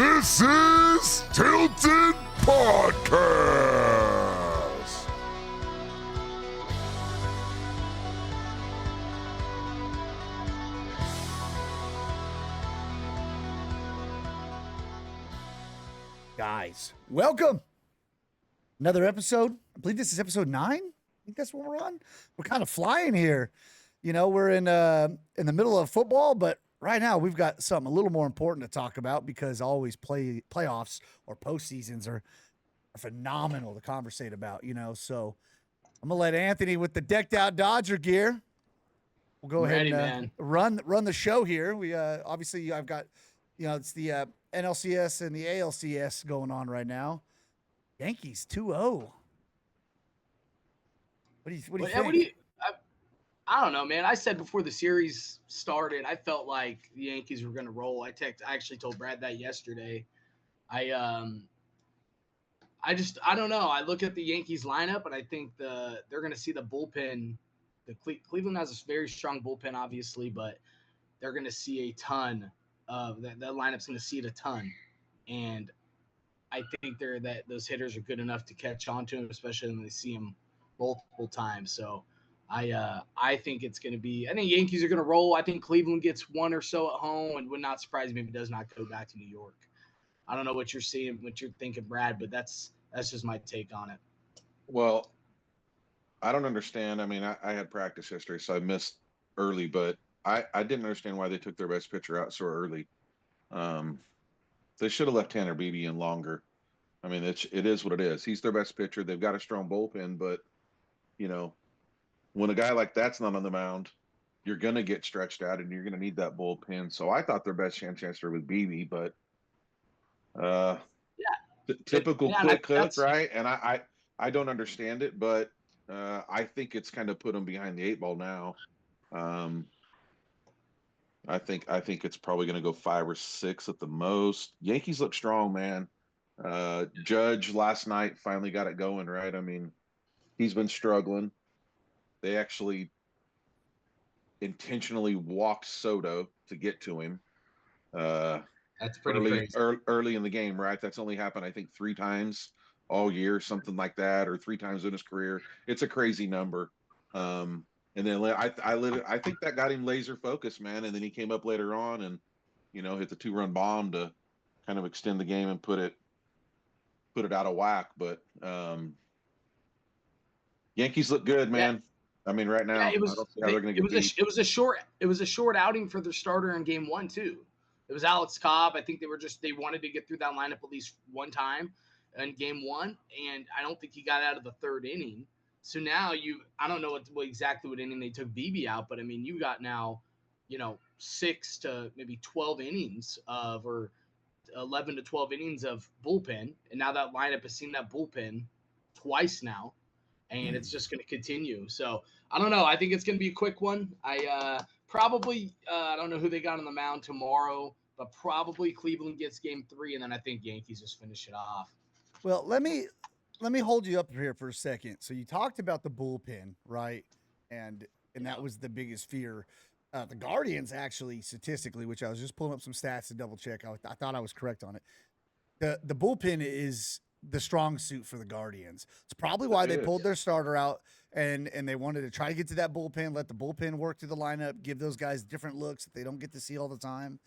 This is Tilted Podcast. Guys, welcome. Another episode. I believe this is episode 9. I think that's what we're on. We're kind of flying here. You know, we're in the middle of football, but right now we've got something a little more important to talk about because always playoffs or postseasons are phenomenal to conversate about, you know. So I'm gonna let Anthony with the decked out Dodger gear. We'll go ahead and run the show here. We obviously I've got, you know, it's the NLCS and the ALCS going on right now. Yankees 2-0. What do you think? I don't know, man. I said before the series started, I felt like the Yankees were going to roll. I actually told Brad that yesterday. I don't know. I look at the Yankees lineup and I think they're going to see the bullpen. Cleveland has a very strong bullpen, obviously, but they're going to see a ton of that lineup's going to see it a ton. And I think those hitters are good enough to catch on to him, especially when they see him multiple times. So I think it's going to be – I think Yankees are going to roll. I think Cleveland gets one or so at home and would not surprise me if it does not go back to New York. I don't know what you're seeing, what you're thinking, Brad, but that's just my take on it. Well, I don't understand. I mean, I had practice history, so I missed early, but I didn't understand why they took their best pitcher out so early. They should have left Tanner Beebe in longer. I mean, it is what it is. He's their best pitcher. They've got a strong bullpen, but, you know, when a guy like that's not on the mound, you're going to get stretched out and you're going to need that bullpen. So I thought their best chance answer was Beebe, but typical quick hook, right? And I don't understand it, but I think it's kind of put them behind the 8 ball now. I think it's probably going to go 5 or 6 at the most. Yankees look strong, man. Judge last night finally got it going, right? I mean, he's been struggling. They actually intentionally walked Soto to get to him. That's pretty crazy. Early in the game, right? That's only happened, I think, 3 times all year, something like that, or 3 times in his career. It's a crazy number. And then I think that got him laser focused, man. And then he came up later on and, you know, hit the 2-run bomb to kind of extend the game and put it out of whack. But Yankees look good, man. Yeah. I mean, right now, I don't see how they're going to get beat. It was a short outing for their starter in game 1 too. It was Alex Cobb. I think they wanted to get through that lineup at least one time in game 1, and I don't think he got out of the 3rd inning. So now I don't know exactly what inning they took Beebe out, but I mean, you got now, you know, 6 to maybe 12 innings or 11 to 12 innings of bullpen, and now that lineup has seen that bullpen twice now. And it's just going to continue. So I don't know. I think it's going to be a quick one. I don't know who they got on the mound tomorrow, but probably Cleveland gets game 3, and then I think Yankees just finish it off. Well, let me hold you up here for a second. So you talked about the bullpen, right? And that was the biggest fear. The Guardians actually, statistically, which I was just pulling up some stats to double check. I thought I was correct on it. The bullpen is the strong suit for the Guardians. It's probably why they pulled their starter out and they wanted to try to get to that bullpen, let the bullpen work through the lineup, give those guys different looks that they don't get to see all the time.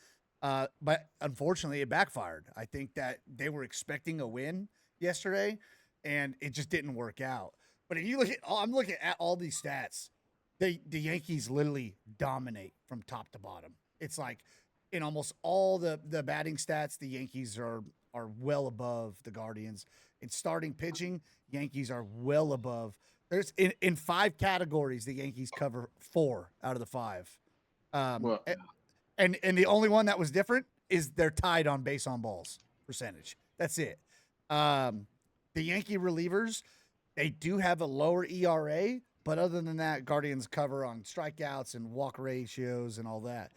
But unfortunately, it backfired. I think that they were expecting a win yesterday, and it just didn't work out. But if you look at, I'm looking at all these stats, the Yankees literally dominate from top to bottom. It's like in almost all the batting stats, the Yankees are well above the Guardians. In starting pitching, Yankees are well above. There's in 5 categories, the Yankees cover 4 out of the 5. And the only one that was different is they're tied on base on balls percentage. That's it. The Yankee relievers, they do have a lower ERA, but other than that, Guardians cover on strikeouts and walk ratios and all that.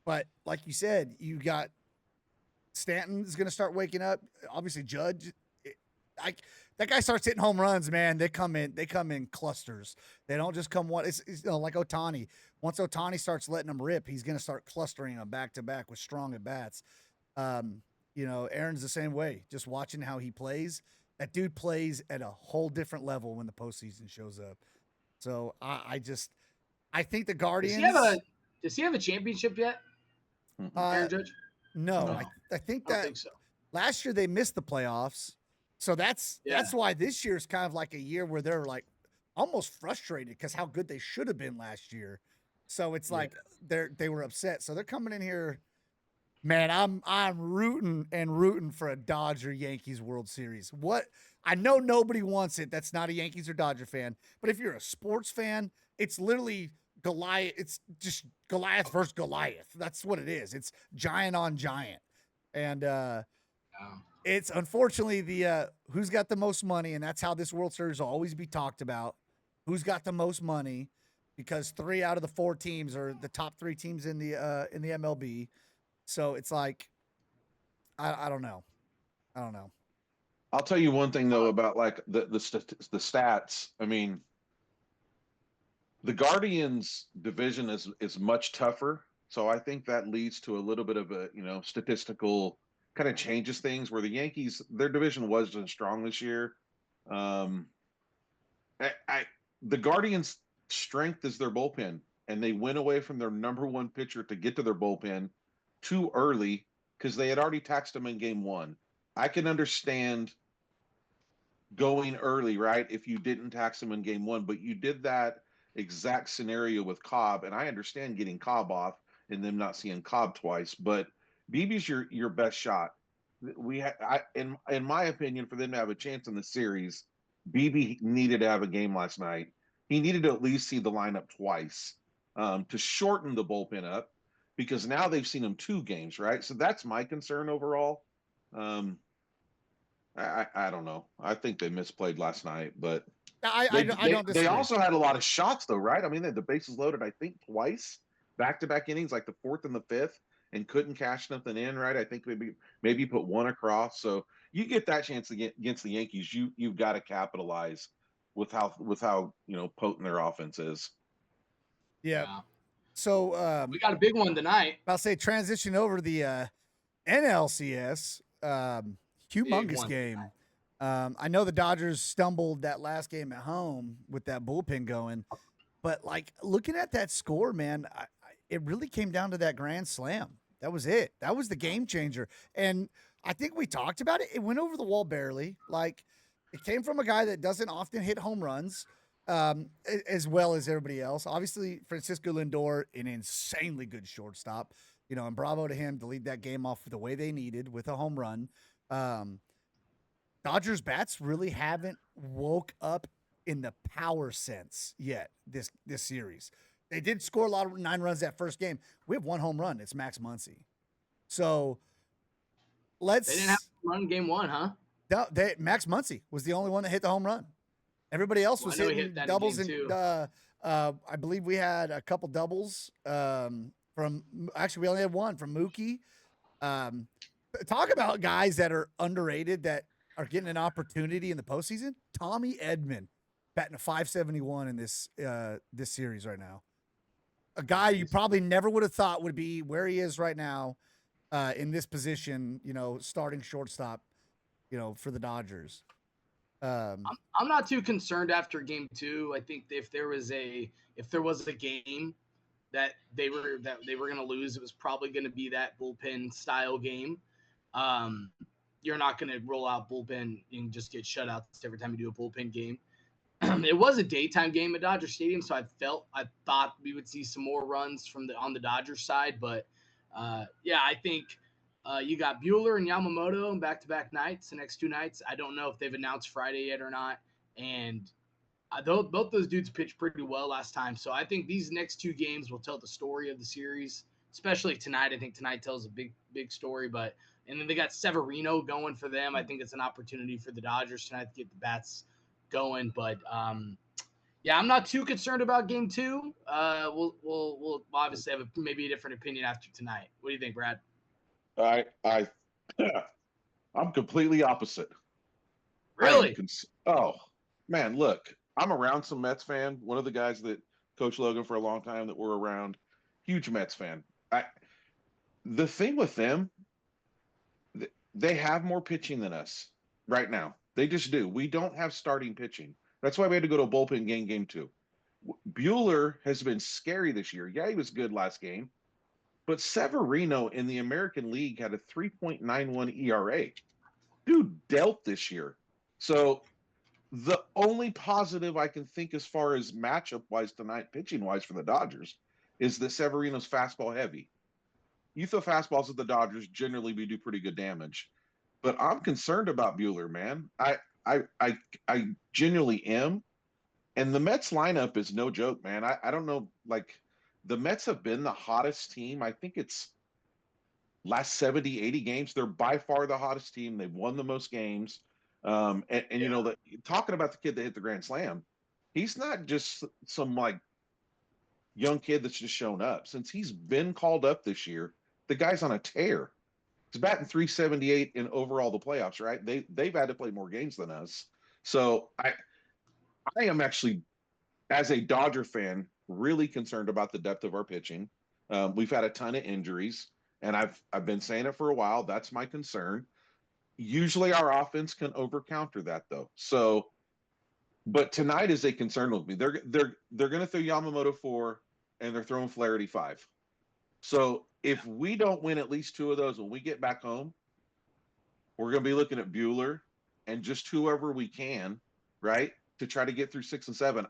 But like you said, you got Stanton is going to start waking up. Obviously, Judge, that guy starts hitting home runs, man. They come in clusters. They don't just come one. It's like Ohtani. Once Ohtani starts letting them rip, he's going to start clustering them back to back with strong at bats. Aaron's the same way. Just watching how he plays, that dude plays at a whole different level when the postseason shows up. So I think the Guardians. Does he have a championship yet, Uh, Aaron Judge? no, No, I think I don't that think so. last year they missed the playoffs, so that's Yeah. why this year is kind of like a year where they're like almost frustrated because how good they should have been last year. So it's like they were upset. So they're coming in here. Man, I'm rooting for a Dodger Yankees World Series. What I know nobody wants it that's not a Yankees or Dodger fan, but if you're a sports fan, it's literally Goliath. It's just Goliath versus Goliath. That's what it is. It's giant on giant, and it's unfortunately the who's got the most money, and that's how this World Series will always be talked about. Who's got the most money? Because 3 out of the 4 teams are the top 3 teams in the MLB. So it's like, I don't know. I don't know. I'll tell you one thing though about like the stats. I mean, the Guardians division is much tougher, so I think that leads to a little bit of a statistical kind of changes things. Where the Yankees, their division wasn't strong this year. Um, the Guardians' strength is their bullpen, and they went away from their number 1 pitcher to get to their bullpen too early because they had already taxed him in game 1. I can understand going early, right? If you didn't tax him in game 1, but you did that exact scenario with Cobb, and I understand getting Cobb off and them not seeing Cobb twice, but BB's your best shot. In my opinion, for them to have a chance in the series, BB needed to have a game last night. He needed to at least see the lineup twice to shorten the bullpen up, because now they've seen him 2 games, right? So that's my concern overall. I don't know. I think they misplayed last night, but I don't disagree. They also had a lot of shots, though, right? I mean, they had the bases loaded, I think, twice, back-to-back innings, like the 4th and the 5th, and couldn't cash nothing in, right? I think maybe put 1 across. So you get that chance against the Yankees, you've got to capitalize with how potent their offense is. Yeah. So we got a big one tonight. I'll say transition over to the NLCS. Humongous game. I know the Dodgers stumbled that last game at home with that bullpen going, but like looking at that score, man, it really came down to that grand slam. That was it. That was the game changer. And I think we talked about it. It went over the wall barely. Like it came from a guy that doesn't often hit home runs as well as everybody else. Obviously, Francisco Lindor, an insanely good shortstop, and bravo to him to lead that game off the way they needed with a home run. Dodgers bats really haven't woke up in the power sense yet this series. They did score a lot of 9 runs that first game. We have 1 home run. It's Max Muncy. So They didn't have to run game 1, huh? No, Max Muncy was the only one that hit the home run. Everybody else was hitting doubles and I believe we had a couple doubles we only had 1 from Mookie. Talk about guys that are underrated that are getting an opportunity in the postseason. Tommy Edman batting a .571 in this series right now. A guy you probably never would have thought would be where he is right now in this position, starting shortstop, for the Dodgers. I'm not too concerned after game 2. I think if there was a game that they were going to lose, it was probably going to be that bullpen style game. You're not going to roll out bullpen and just get shutouts every time you do a bullpen game. It was a daytime game at Dodger Stadium, so I thought we would see some more runs on the Dodgers side, but I think you got Buehler and Yamamoto in back-to-back nights, the next 2 nights. I don't know if they've announced Friday yet or not, and both those dudes pitched pretty well last time, so I think these next 2 games will tell the story of the series, especially tonight. I think tonight tells a big story, and then they got Severino going for them. I think it's an opportunity for the Dodgers tonight to get the bats going, but I'm not too concerned about game 2. We'll obviously have maybe a different opinion after tonight. What do you think, Brad? I'm completely opposite. Really? Oh man, look, I'm around some Mets fan. One of the guys that coached Logan for a long time that we're around, huge Mets fan. The thing with them, they have more pitching than us right now. They just do. We don't have starting pitching. That's why we had to go to a bullpen game 2. Bueller has been scary this year. Yeah, he was good last game, but Severino in the American League had a 3.91 ERA. Dude dealt this year. So the only positive I can think as far as matchup wise tonight, pitching wise for the Dodgers, is that Severino's fastball heavy. You throw fastballs at the Dodgers, generally we do pretty good damage. But I'm concerned about Bueller, man. I genuinely am. And the Mets lineup is no joke, man. I don't know, like the Mets have been the hottest team. I think it's last 70, 80 games. They're by far the hottest team. They've won the most games. You know, talking about the kid that hit the grand slam, he's not just some like young kid that's just shown up. Since he's been called up this year, the guy's on a tear. He's batting 378 in overall the playoffs, right? They've had to play more games than us. So I am actually, as a Dodger fan, really concerned about the depth of our pitching. We've had a ton of injuries, and I've been saying it for a while. That's my concern. Usually our offense can overcounter that though. So, but tonight is a concern with me. They're going to throw Yamamoto 4 and they're throwing Flaherty 5. So if we don't win at least 2 of those when we get back home, we're going to be looking at Bueller and just whoever we can, right, to try to get through 6 and 7.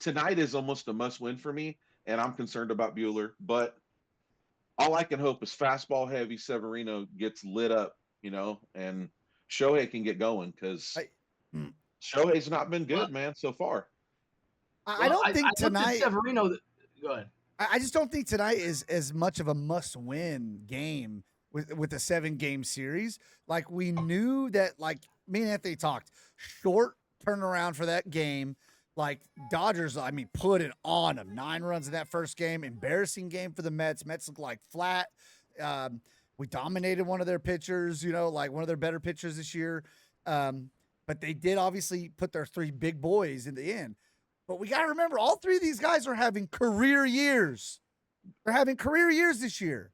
Tonight is almost a must win for me, and I'm concerned about Bueller. But all I can hope is fastball heavy Severino gets lit up, you know, and Shohei can get going because Shohei's not been good, man, so far. I don't think tonight. Severino. Go ahead. I just don't think tonight is as much of a must-win game with a 7-game series. Like we knew that, like me and Anthony talked, short turnaround for that game. Like Dodgers, I mean, put it on them. 9 runs in that first game. Embarrassing game for the Mets. Mets look like flat. We dominated one of their pitchers, you know, like one of their better pitchers this year. But they did obviously put their 3 big boys in the end. But we got to remember, all 3 of these guys are having career years. They're having career years this year.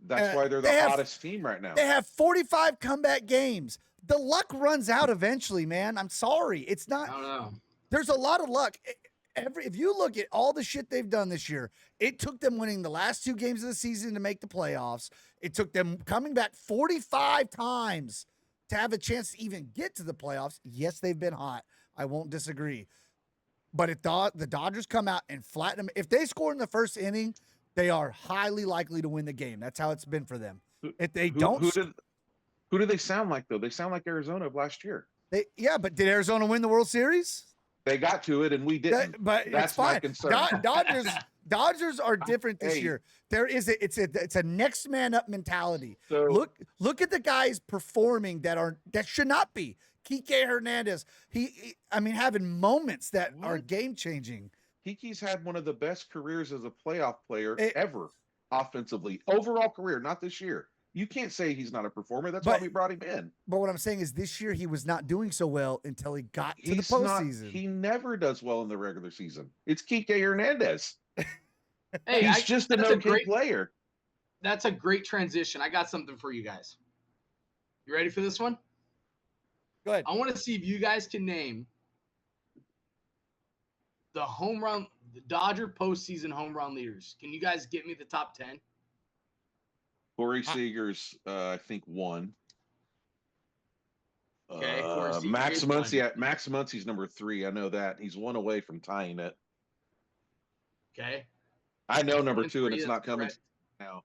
That's why they're the hottest team right now. They have 45 comeback games. The luck runs out eventually, man. I'm sorry. It's not. I don't know. There's a lot of luck. If you look at all the shit they've done this year, it took them winning the last 2 games of the season to make the playoffs. It took them coming back 45 times to have a chance to even get to the playoffs. Yes, they've been hot. I won't disagree. But if the Dodgers come out and flatten them, if they score in the first inning, they are highly likely to win the game. That's how it's been for them. If they don't, who do they sound like though? They sound like Arizona of last year. But did Arizona win the World Series? They got to it and we didn't. But that's it's fine. my concern. Dodgers are different this year. It's a next man up mentality. So, look at the guys performing that should not be. Kike Hernandez, having moments that are game changing. Kiki's had one of the best careers as a playoff player ever, offensively, overall career, not this year. You can't say he's not a performer. That's why we brought him in. But what I'm saying is this year he was not doing so well until he got to the postseason. He never does well in the regular season. It's Kike Hernandez. Hey, he's just an okay player. That's a great transition. I got something for you guys. You ready for this one? Go ahead. I want to see if you guys can name the Dodger postseason home run leaders. Can you guys get me the top 10? Corey Seager's, I think, 1. Okay, Max Muncy's number 3. I know that. He's 1 away from tying it. Okay. I know number 2, and it's not coming now.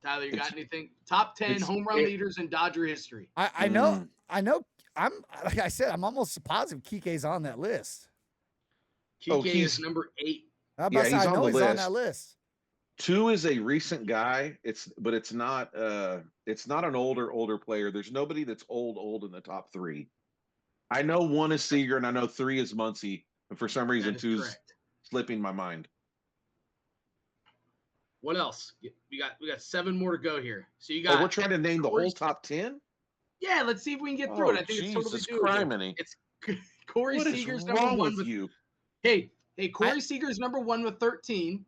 Tyler, you got anything? Top 10 home run leaders in Dodger history. I know. I'm like I said, I'm almost positive Kike's on that list. Kike is number 8. He's on that list. 2 is a recent guy. It's not an older player. There's nobody that's old in the top 3. I know 1 is Seager and I know 3 is Muncy, and for some reason 2's slipping my mind. What else? We got 7 more to go here. So you got. We're trying to name the whole top 10. Yeah, let's see if we can get through it. I think it's totally doable. It's Corey Seager's number 1 with you. Hey, Corey Seager's number 1 with 13.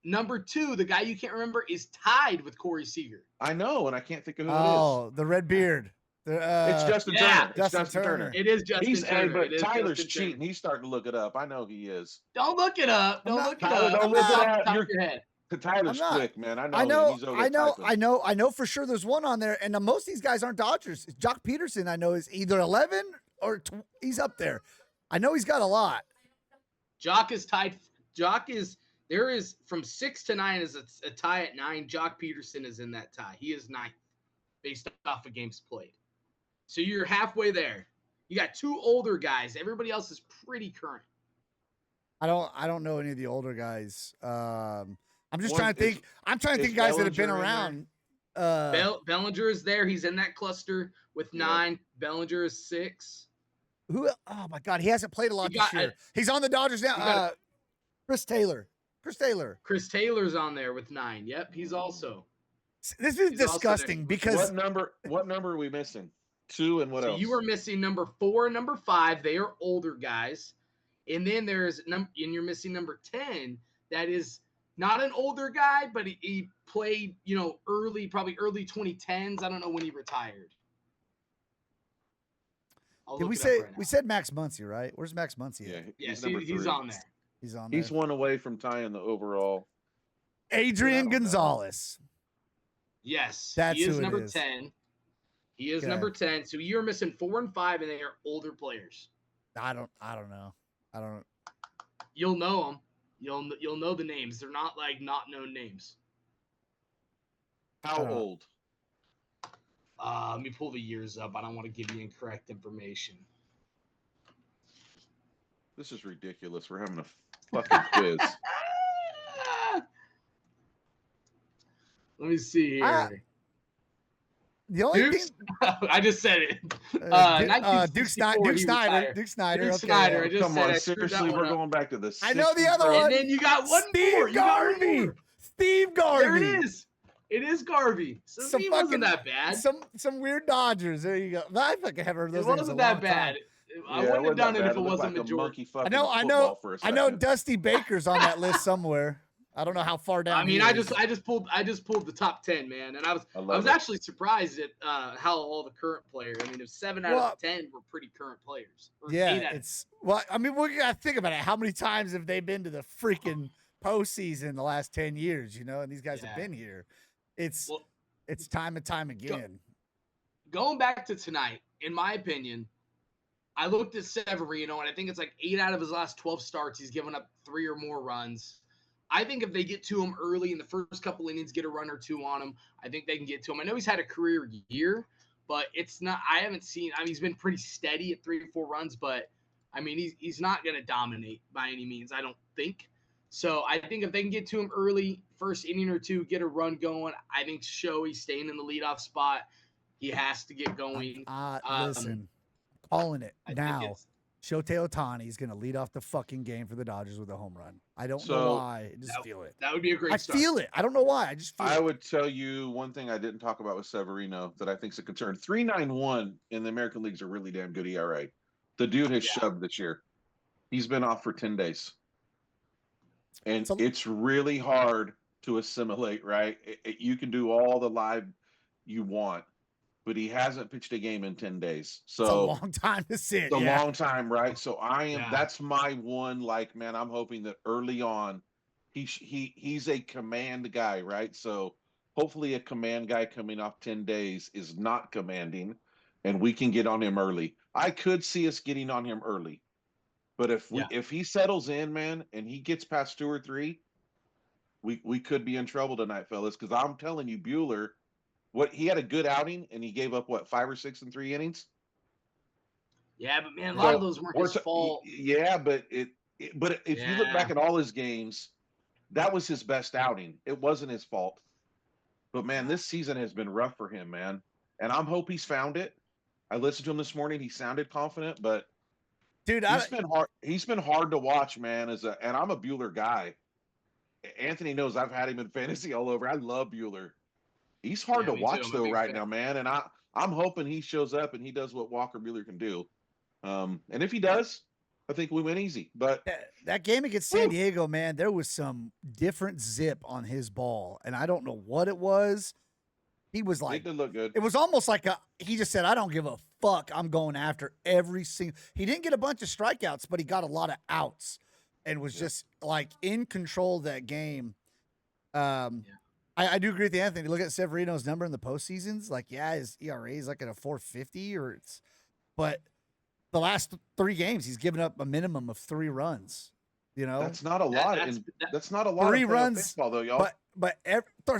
Number 2, the guy you can't remember, is tied with Corey Seager. I know, and I can't think of who it is. Oh, the red beard. It's Justin Turner. It's Justin Justin Turner. Turner. It is Justin Turner. But It is Tyler's Justin cheating. Turner. He's starting to look it up. I know he is. Don't look it up. Don't look it Tyler, up. don't It's look it off up. the top You're- of your head. Tyler's I'm not. quick, man. I know. He's over there typing. I know for sure there's one on there, and most of these guys aren't Dodgers. Jock Peterson, I know, is either 11 or he's up there. I know he's got a lot. Jock is tied. There is from 6 to 9 is a tie at 9. Jock Peterson is in that tie. He is 9th based off of games played. So you're halfway there. You got 2 older guys. Everybody else is pretty current. I don't know any of the older guys. I'm just One trying to think. I'm trying to is think guys that have been Bellinger in around. Bellinger is there. He's in that cluster with 9. Bellinger is 6. Who? Oh my God, he hasn't played a lot You this got- year. He's on the Dodgers now. you got- Chris Taylor. Chris Taylor's on there with 9. Yep, he's also. This is He's also disgusting next. because What number are we missing? 2 and what So else? you were missing number 4 and number 5. They are older guys. And then and you're missing number 10. That is not an older guy, but he played, probably early 2010s. I don't know when he retired. did we say we said Max Muncy, right? Where's Max Muncy? Yeah, At? Yes, number he's 3. on there. He's on there. He's one away from tying the overall. Adrian I don't know. Gonzalez. Yes, That's he is who it number is. 10. He is Okay. number 10. So you're missing 4 and 5, and they are older players. I don't know. I don't. You'll know them. You'll know the names. They're not like not known names. How Uh, old? Let me pull the years up. I don't want to give you incorrect information. This is ridiculous. We're having a fucking quiz. Let me see here. The only Dukes? thing. I just said it. Duke Snyder. Duke Snyder. Duke Snyder. Duke okay, Snyder. yeah. I just Come said on, I screwed that seriously, one we're up. going back to the. I know the 60s, other bro. one. And then you got one more. Steve You got one Garvey. more. Steve Garvey. There it is. It is Garvey. So Some he wasn't fucking- that bad. Some weird Dodgers. There you go. I fucking have heard It those names a wasn't long that bad. time. I Yeah, wouldn't have wasn't done that it bad. if it looked wasn't like a majority. monkey I fucking know. football for a I know. second. Dusty Baker's on that list somewhere. I don't know how far down. I mean, he I is. just pulled the top 10, man, and I was love it. actually surprised at how all the current players. I mean, if 7 out of 10 were pretty current players. Or 8 Yeah, out of it's well. I mean, we gotta think about it. How many times have they been to the freaking postseason the last 10 years? And these guys have Yeah. been here. It's Well, it's time and time again. going back to tonight, in my opinion, I looked at Severino, and I think it's like 8 out of his last 12 starts, he's given up 3 or more runs. I think if they get to him early in the first couple innings, get a run or 2 on him, I think they can get to him. I know he's had a career year, but it's not. I haven't seen. I mean, he's been pretty steady at 3 to 4 runs, but I mean, he's not going to dominate by any means. I don't think. So I think if they can get to him early, first inning or 2, get a run going, I think Shohei's staying in the leadoff spot. He has to get going. Listen, calling it I think now. it's- Shohei Ohtani is going to lead off the fucking game for the Dodgers with a home run. I don't know So, why. I just feel it. That would be a great I start. feel it. I don't know why. I just feel I it. would tell you one thing I didn't talk about with Severino that I think is a concern. 3.91 in the American League's a really damn good ERA. The dude has shoved this year. He's been off for 10 days. And It's a- it's really hard to assimilate, right? You can do all the live you want, but he hasn't pitched a game in 10 days. It's a So long time to sit. it's a Yeah. long time, right? So Yeah. that's my one, like, man, I'm hoping that early on he's a command guy, right? So hopefully a command guy coming off 10 days is not commanding and we can get on him early. I could see us getting on him early. But if he settles in, man, and he gets past 2 or 3, we could be in trouble tonight, fellas, because I'm telling you, Bueller, he had a good outing and he gave up 5 or 6 in 3 innings. Yeah, but man, a lot of So, those weren't his fault. Yeah, but but if you look Yeah. back at all his games, that was his best outing. It wasn't his fault. But man, this season has been rough for him, man. And I'm hope he's found it. I listened to him this morning. He sounded confident, but Dude, he's been hard to watch, man. And I'm a Bueller guy. Anthony knows I've had him in fantasy all over. I love Bueller. He's hard Yeah, to me watch too. I'm a though big right fan. now, man. And I'm hoping he shows up and he does what Walker Bueller can do. And if he does, I think we win easy. But That game against San Diego, man, there was some different zip on his ball, and I don't know what it was. He was it like, did look good. it was almost like he just said, I don't give a fuck. I'm going after every single. He didn't get a bunch of strikeouts, but he got a lot of outs and was just like in control of that game. I do agree with Anthony. Look at Severino's number in the postseasons. Like, yeah, his ERA is like at a 4.50 but the last 3 games, he's given up a minimum of 3 runs. You know, That's not a lot. That's not a lot. 3 of runs, baseball, though, y'all. But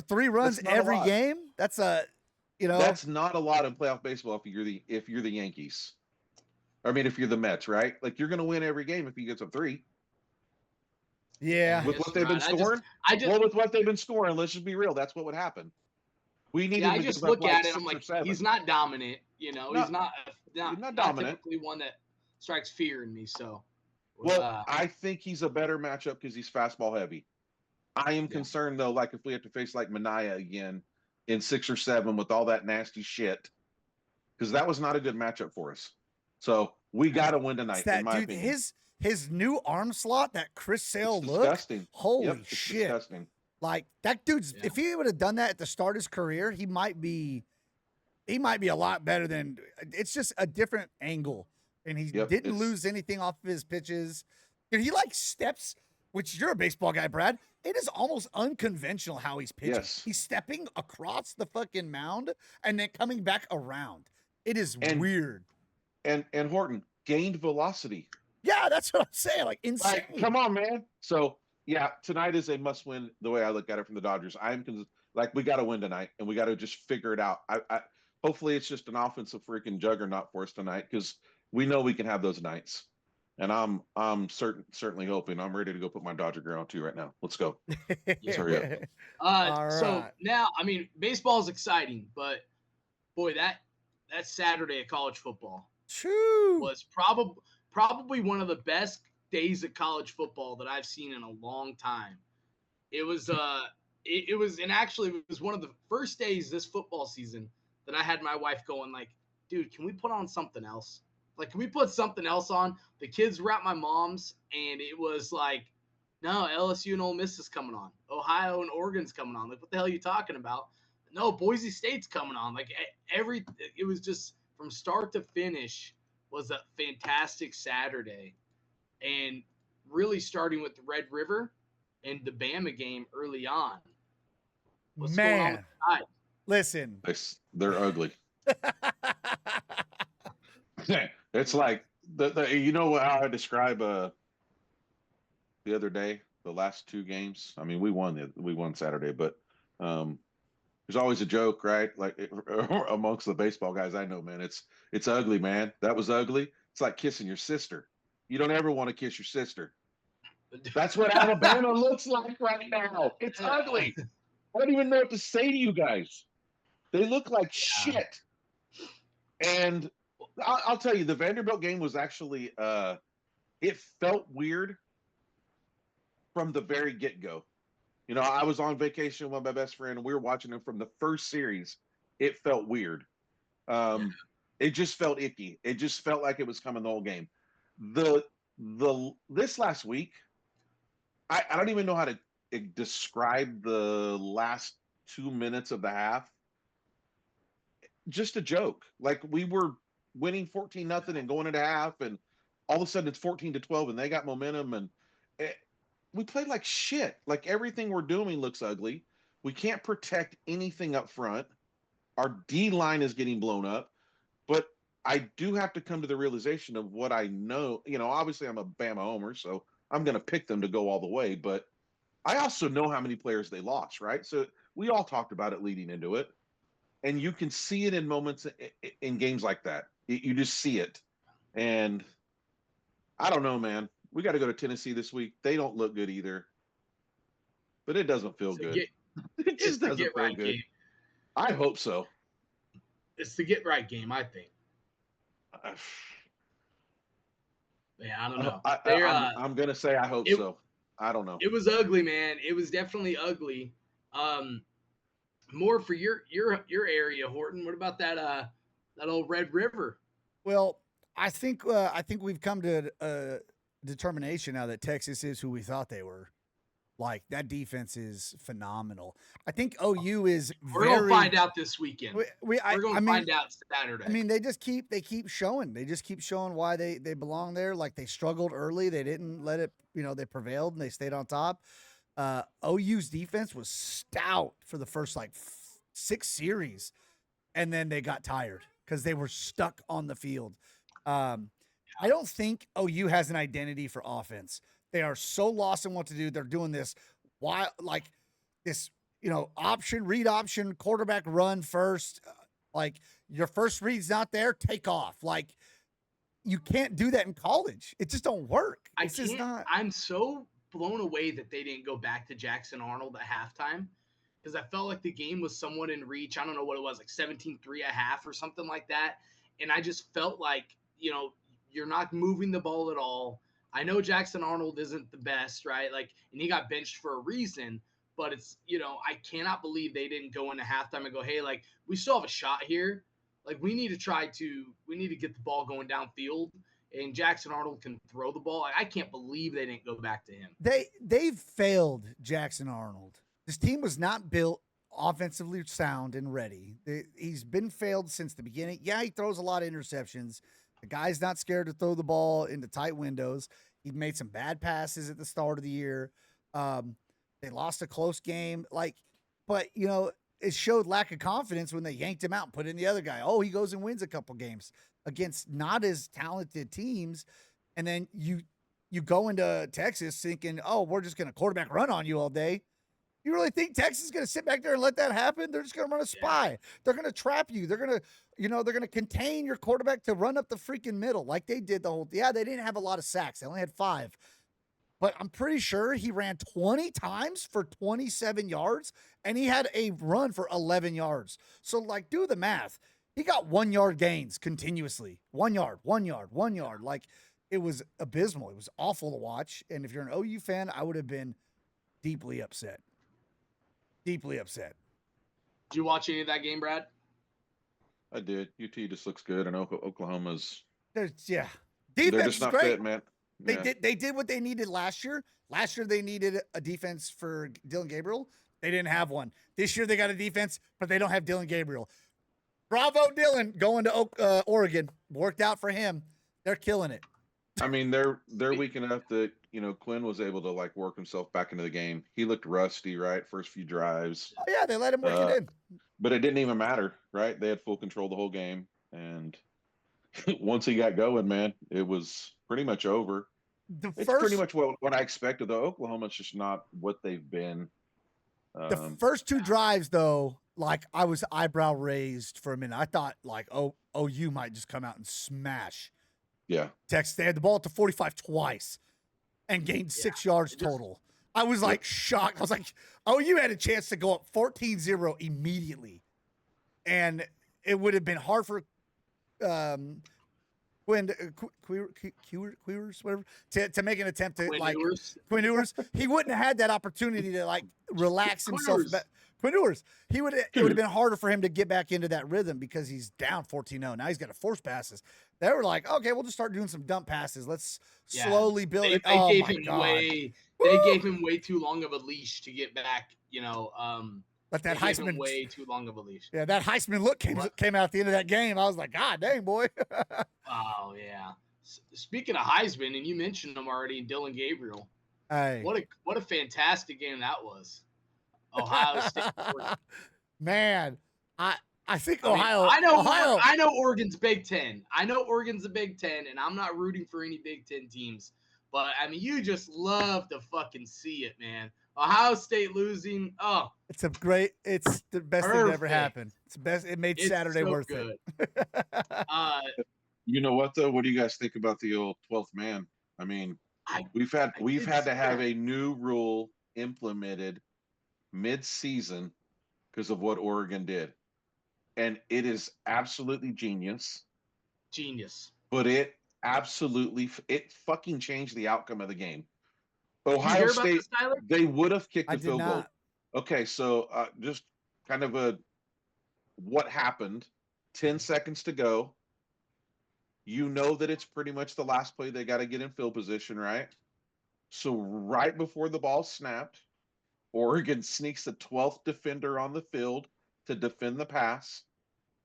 3 runs every game. That's that's not a lot in playoff baseball if you're the Yankees. I mean, if you're the Mets, right? Like you're going to win every game if he gets a 3. Yeah. With what they've been scoring? With what they've been scoring, let's just be real. That's what would happen. We need. Yeah, I just look at it. I'm like, he's not dominant. You know, he's not dominant. Typically one that strikes fear in me. So, well, I think he's a better matchup because he's fastball heavy. I am concerned though, like if we have to face like Manaea again in 6 or 7 with all that nasty shit, because that was not a good matchup for us. So we got to win tonight. In my opinion. His new arm slot, that Chris Sale look, disgusting. Holy shit! Disgusting. Like that dude's. If he would have done that at the start of his career, he might be a lot better than. It's just a different angle, and he didn't lose anything off of his pitches. And he like steps, which you're a baseball guy, Brad. It is almost unconventional how he's pitching. Yes. He's stepping across the fucking mound and then coming back around. It is weird. And Horton gained velocity. Yeah, that's what I'm saying. Like insane. Like, come on, man. So yeah, tonight is a must-win. The way I look at it from the Dodgers, we got to win tonight, and we got to just figure it out. I hopefully it's just an offensive freaking juggernaut for us tonight because we know we can have those nights. And I'm certainly hoping. I'm ready to go put my Dodger gear on too right now. Let's go. Let's hurry up. All so right. now, I mean, baseball is exciting, but boy, that Saturday of college football was probably one of the best days of college football that I've seen in a long time. It was it was one of the first days this football season that I had my wife going like, dude, can we put on something else? Like, can we put something else on? The kids were at my mom's, and it was like, no, LSU and Ole Miss is coming on. Ohio and Oregon's coming on. Like, what the hell are you talking about? No, Boise State's coming on. Like, it was just from start to finish was a fantastic Saturday. And really starting with the Red River and the Bama game early on. What's going on with the Tide? Listen. They're ugly. It's like you know how I describe the other day, the last 2 games. I mean, we won Saturday, but there's always a joke, right? Like amongst the baseball guys I know, man. It's ugly, man. That was ugly. It's like kissing your sister. You don't ever want to kiss your sister. That's what Alabama looks like right now. It's ugly. I don't even know what to say to you guys. They look like shit. And I'll tell you, the Vanderbilt game was actually it felt weird from the very get-go. You know, I was on vacation with my best friend, and we were watching him from the first series. It felt weird. It just felt icky. It just felt like it was coming the whole game. This last week, I don't even know how to describe the last 2 minutes of the half. Just a joke. Like we were winning 14-0 and going into half, and all of a sudden it's 14-12, and they got momentum, and we played like shit. Like everything we're doing looks ugly. We can't protect anything up front. Our D line is getting blown up, but I do have to come to the realization of what I know. You know, obviously I'm a Bama homer, so I'm going to pick them to go all the way, but I also know how many players they lost, right? So we all talked about it leading into it, and you can see it in moments in games like that. You just see it, and I don't know, man. We got to go to Tennessee this week. They don't look good either, but it doesn't feel good. It just doesn't feel good. Game. I hope so. It's the get right game, I think. Yeah, I don't know. I'm gonna say I hope so. I don't know. It was ugly, man. It was definitely ugly. More for your area, Horton. What about that old Red River? Well, I think we've come to determination now that Texas is who we thought they were. Like that defense is phenomenal. I think OU is We're very. gonna find out this weekend. We're gonna find out Saturday. I mean, they keep showing. They just keep showing why they belong there. Like they struggled early. They didn't let it, they prevailed and they stayed on top. OU's defense was stout for the first like 6 series, and then they got tired because they were stuck on the field. I don't think OU has an identity for offense. They are so lost in what to do. They're doing this read option, quarterback run first. Like your first read's not there, take off. Like you can't do that in college. It just don't work. I'm so blown away that they didn't go back to Jackson Arnold at halftime because I felt like the game was somewhat in reach. I don't know what it was, like 17-3 a half or something like that. And I just felt like, you're not moving the ball at all. I know Jackson Arnold isn't the best, right? Like, and he got benched for a reason, but it's, I cannot believe they didn't go into halftime and go, hey, like, we still have a shot here. Like, we need to get the ball going downfield, and Jackson Arnold can throw the ball. I can't believe they didn't go back to him. They've failed Jackson Arnold. This team was not built offensively sound and ready. He's been failed since the beginning. Yeah, he throws a lot of interceptions. The guy's not scared to throw the ball into tight windows. He made some bad passes at the start of the year. They lost a close game. But it showed lack of confidence when they yanked him out and put in the other guy. Oh, he goes and wins a couple games against not as talented teams. And then you go into Texas thinking, oh, we're just going to quarterback run on you all day. You really think Texas is going to sit back there and let that happen? They're just going to run a spy. Yeah. They're going to trap you. They're going to, they're going to contain your quarterback to run up the freaking middle like they did the whole. Yeah, they didn't have a lot of sacks. They only had 5. But I'm pretty sure he ran 20 times for 27 yards, and he had a run for 11 yards. So, do the math. He got 1-yard gains continuously. 1 yard, 1 yard, 1 yard. It was abysmal. It was awful to watch. And if you're an OU fan, I would have been deeply upset. Deeply upset. Did you watch any of that game, Brad? I did. UT just looks good, and Oklahoma's. Defense they're just not great. fit, man. Yeah. They did what they needed last year. Last year they needed a defense for Dylan Gabriel. They didn't have one. This year they got a defense, but they don't have Dylan Gabriel. Bravo, Dylan, going to Oregon. Worked out for him. They're killing it. I mean, they're weak enough that Quinn was able to work himself back into the game. He looked rusty, right? First few drives. Oh yeah, they let him work it in. But it didn't even matter, right? They had full control the whole game, and once he got going, man, it was pretty much over. It's pretty much what I expected, though. Oklahoma's just not what they've been. The first 2 drives, though, I was eyebrow raised for a minute. I thought, OU might just come out and smash. Yeah. Texas. They had the ball at the 45 twice and gained 6 yards total. I was shocked. I was like, OU had a chance to go up 14-0 immediately. And it would have been hard for Queers, whatever, to make an attempt to Quinn Ewers. He wouldn't have had that opportunity to relax himself. Quinn Ewers. It would have been harder for him to get back into that rhythm because he's down 14-0. Now he's got to force passes. They were like, okay, we'll just start doing some dump passes. Let's slowly build it. They gave him way too long of a leash to get back. But that Heisman way too long of a leash. Yeah, that Heisman look came out at the end of that game. I was like, God dang, boy. Oh yeah. Speaking of Heisman, and you mentioned him already, Dylan Gabriel. Hey, what a fantastic game that was. Ohio State. Man, I think Ohio. I know Oregon's Big Ten. I know Oregon's the Big Ten, and I'm not rooting for any Big Ten teams. But I mean, you just love to fucking see it, man. Ohio State losing. Oh, it's the best thing that ever happened. It's the best. It made Saturday so worth good. it. You know what though? What do you guys think about the old 12th man? I mean, we've had to have a new rule implemented mid-season because of what Oregon did, and it is absolutely genius. But it fucking changed the outcome of the game. Ohio State, they would have kicked the field goal. Okay, so just kind of what happened. 10 seconds to go. You know that it's pretty much the last play. They got to get in field position, right? So right before the ball snapped, Oregon sneaks the 12th defender on the field to defend the pass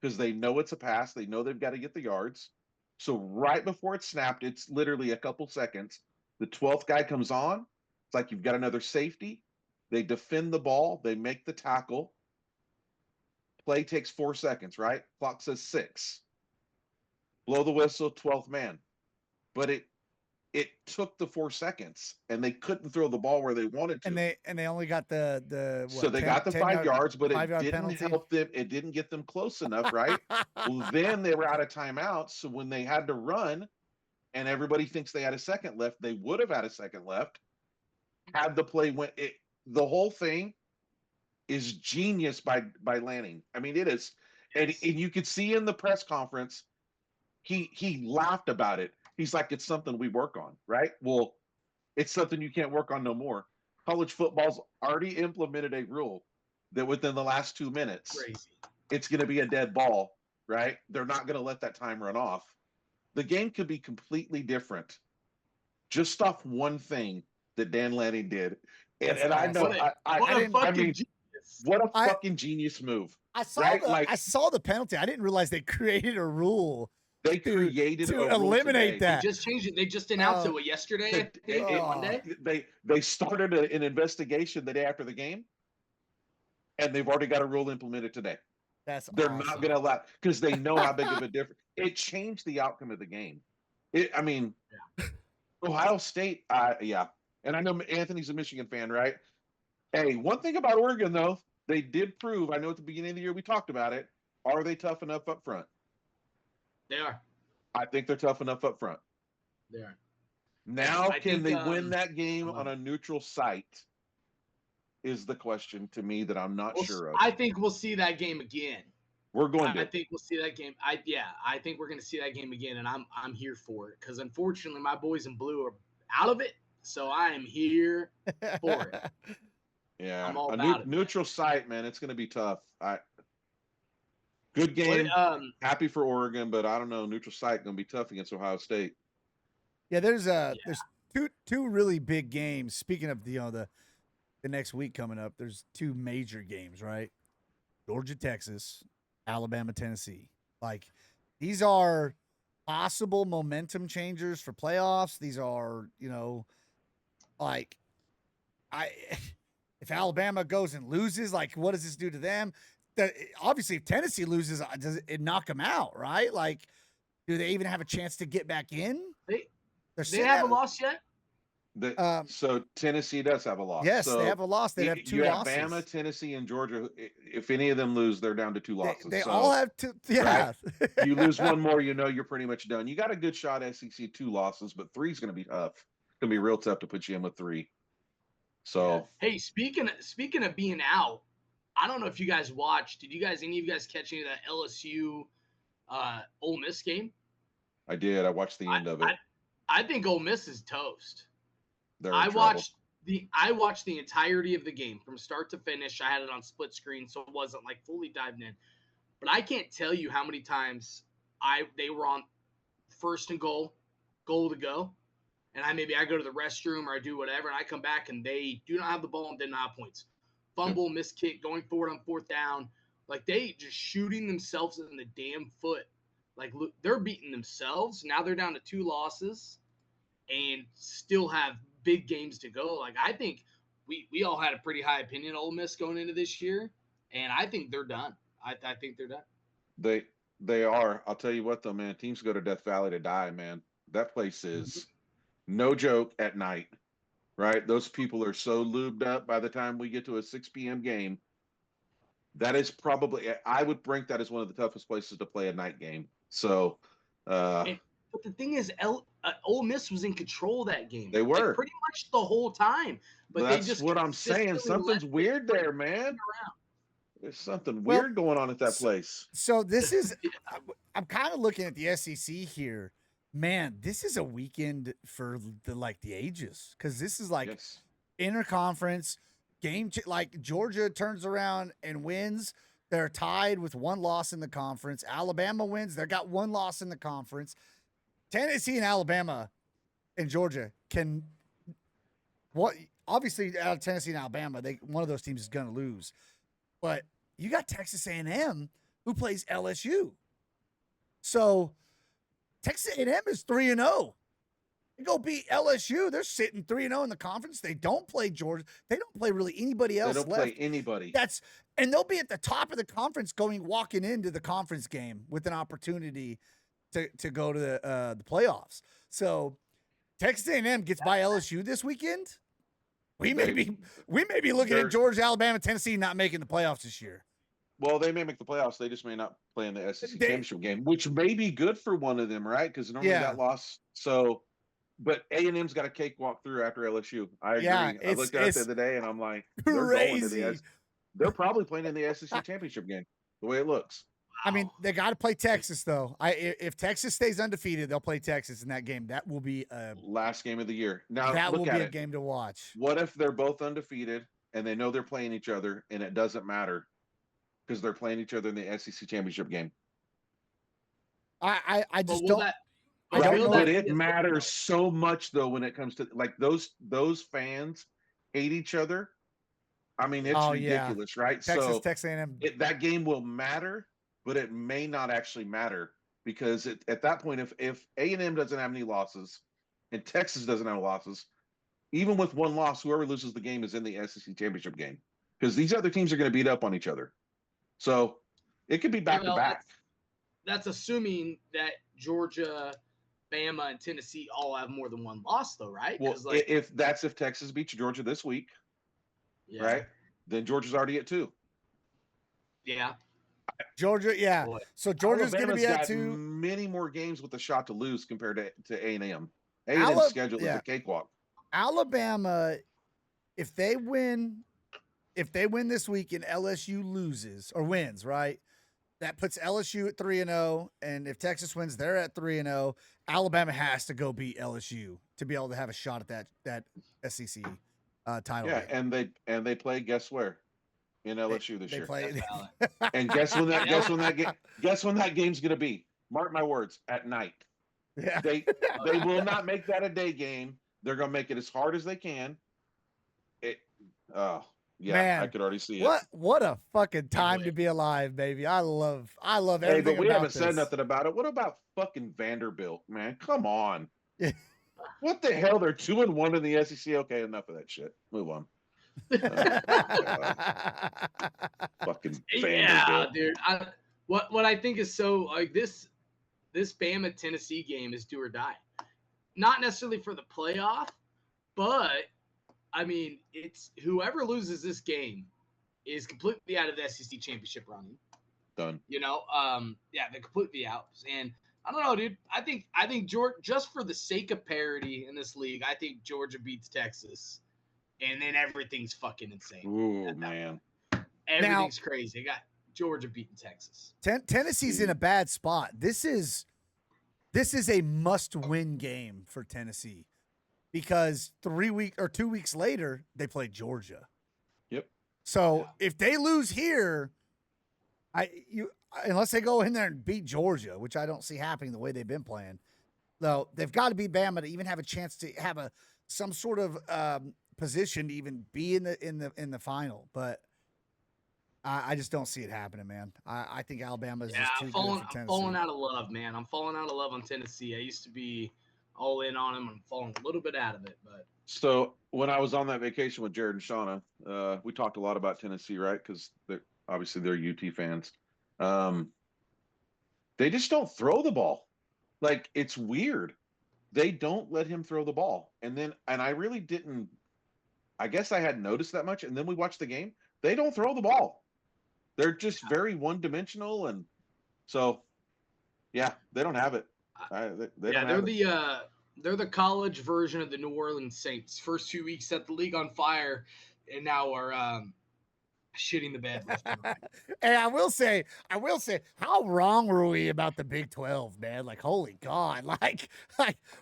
because they know it's a pass. They know they've got to get the yards. So right before it snapped, it's literally a couple seconds. The 12th guy comes on. It's like you've got another safety. They defend the ball. They make the tackle. Play takes 4 seconds, right? Clock says 6. Blow the whistle, 12th man. But it took the 4 seconds, and they couldn't throw the ball where they wanted to. And they only got the so they 10 got the 5 yards, but it 5-yard didn't penalty. help them. It didn't get them close enough, right? Well, then they were out of timeouts. So when they had to run, and everybody thinks they had a second left, they would have had a second left. Had the play went, the whole thing is genius by Lanning. I mean, it is, and you could see in the press conference, he laughed about it. He's like, it's something we work on, right? Well, it's something you can't work on no more. College football's already implemented a rule that within the last 2 minutes, Crazy. it's going to be a dead ball, right? They're not going to let that time run off. The game could be completely different just off one thing that Dan Lanning did. And I know, what a fucking genius move. I saw right? I saw the penalty. I didn't realize they created a rule. They created to a eliminate that. They just changed it. They just announced it yesterday. Monday. They started an investigation the day after the game, and they've already got a rule implemented today. They're awesome. not going to allow, because they know how big of a difference it changed the outcome of the game. Ohio State, yeah, and I know Anthony's a Michigan fan, right? Hey, one thing about Oregon though, they did prove. I know at the beginning of the year we talked about it. Are they tough enough up front? They are. I think they're tough enough up front. They are. Now, can they win that game on a neutral site? Is the question to me that I'm not sure of. I think we'll see that game again. We're going to. I think we'll see that game. I think we're going to see that game again, and I'm here for it because unfortunately my boys in blue are out of it, so I am here for it. Yeah, I'm all about it, neutral site, man. It's going to be tough. Good game. Happy for Oregon, but I don't know. Neutral site going to be tough against Ohio State. Yeah, there's two really big games. Speaking of the next week coming up, there's 2 major games, right? Georgia, Texas, Alabama, Tennessee. Like, these are possible momentum changers for playoffs. These are, like, if Alabama goes and loses, like, what does this do to them? Obviously, if Tennessee loses, does it knock them out, right? Like, do they even have a chance to get back in? They haven't lost yet? So Tennessee does have a loss. Yes, so they have a loss. They have 2 losses. Bama, Tennessee, and Georgia. If any of them lose, they're down to 2 losses. They all have 2. Yeah. Right? You lose one more, you're pretty much done. You got a good shot at SEC 2 losses, but 3 is going to be tough. It's going to be real tough to put you in with 3. So hey, speaking of being out, I don't know if you guys watched. Did any of you guys catch any of that LSU Ole Miss game? I did. I watched the end of it. I think Ole Miss is toast. I watched the entirety of the game from start to finish. I had it on split screen, so it wasn't like fully dived in. But I can't tell you how many times they were on first and goal to go, and I go to the restroom or I do whatever, and I come back and they do not have the ball and did not have points. Fumble, missed kick, going forward on 4th down, like they just shooting themselves in the damn foot. Like, look, they're beating themselves. Now they're down to 2 losses and still have big games to go. Like, I think we all had a pretty high opinion of Ole Miss going into this year, and I think they're done. I think they're done. They are. I'll tell you what, though, man. Teams go to Death Valley to die, man. That place is no joke at night, right? Those people are so lubed up by the time we get to a 6 p.m. game. That is probably – I would rank that as one of the toughest places to play a night game. So but the thing is, Ole Miss was in control of that game. They were. Like, pretty much the whole time. But that's they just what I'm saying. Something's weird there, man. There's something weird going on at that place. So this is I'm kind of looking at the SEC here. Man, this is a weekend for the ages, because this is like interconference game. Like, Georgia turns around and wins. They're tied with 1 loss in the conference. Alabama wins. They got 1 loss in the conference. Tennessee and Alabama and Georgia can what obviously out of Tennessee and Alabama, one of those teams is going to lose. But you got Texas A&M who plays LSU. So Texas A&M is 3-0. They go beat LSU. They're sitting 3-0 in the conference. They don't play Georgia. They don't play really anybody else. They don't left. play anybody. And they'll be at the top of the conference walking into the conference game with an opportunity to go to the playoffs. So Texas A&M gets by LSU this weekend. We may be looking at Georgia, Alabama, Tennessee not making the playoffs this year. Well, they may make the playoffs. They just may not play in the SEC championship game, which may be good for one of them, right? Because normally that loss. So, but A&M's got a cakewalk through after LSU. I agree. Yeah, I looked at it the other day, and I'm like, they're going to the They're probably playing in the SEC championship game. The way it looks. I mean, they got to play Texas though. If Texas stays undefeated, they'll play Texas in that game. That will be a last game of the year. Now that look will be at a it. game to watch. What if they're both undefeated and they know they're playing each other and it doesn't matter because they're playing each other in the SEC championship game? I just But don't. I don't know But it matters so much though when it comes to like those fans hate each other. I mean, it's ridiculous, right? Texas, Texas A&M. That game will matter, but it may not actually matter because at that point, if A&M doesn't have any losses and Texas doesn't have losses, even with one loss, whoever loses the game is in the SEC championship game because these other teams are going to beat up on each other. So it could be back to back. That's assuming that Georgia, Bama, and Tennessee all have more than one loss, though, right? Well, if Texas beats Georgia this week, right? Then Georgia's already at 2. Yeah. Georgia, yeah. Boy. So Georgia's going to be at got 2. Many more games with a shot to lose compared to A&M. A&M's schedule is a cakewalk. Alabama, if they win this week and LSU loses or wins, right? That puts LSU at 3-0, and if Texas wins, they're at 3-0. Alabama has to go beat LSU to be able to have a shot at that SEC title. Yeah, game. and they play. Guess where? In LSU this year. Play, and guess when that game's going to be? Mark my words. At night. Yeah. They will not make that a day game. They're going to make it as hard as they can. Man, I could already see it. What a fucking time to be alive, baby. I love everything. But we haven't said this. nothing about it. What about fucking Vanderbilt, man? Come on. What the hell? They're 2-1 in the SEC. Okay, enough of that shit. Move on. Fucking Vanderbilt. Dude. What I think is so like this Bama Tennessee game is do or die. Not necessarily for the playoff, but I mean, it's whoever loses this game is completely out of the SEC championship running. Done. You know, they're completely out. And I don't know, dude. I think Georgia, just for the sake of parity in this league, I think Georgia beats Texas, and then everything's fucking insane. Ooh, man. Everything's crazy. I got Georgia beating Texas. Tennessee's in a bad spot. This is a must-win game for Tennessee. Because 2 weeks later, they play Georgia. Yep. So if they lose here, unless they go in there and beat Georgia, which I don't see happening the way they've been playing, though they've got to beat Bama to even have a chance to have some sort of position to even be in the final. But I just don't see it happening, man. I think Alabama is just too good for Tennessee. I'm falling out of love, man. I'm falling out of love on Tennessee. I used to be all in on them. I'm falling a little bit out of it, but so when I was on that vacation with Jared and Shauna, we talked a lot about Tennessee, right? Because obviously they're UT fans. They just don't throw the ball. Like, it's weird. They don't let him throw the ball. And I really didn't. I guess I hadn't noticed that much. And then we watched the game. They don't throw the ball. They're just very one-dimensional, and so they don't have it. They're the college version of the New Orleans Saints. First 2 weeks set the league on fire, and now are shitting the bed. And I will say, how wrong were we about the Big 12, man? Like, holy God, like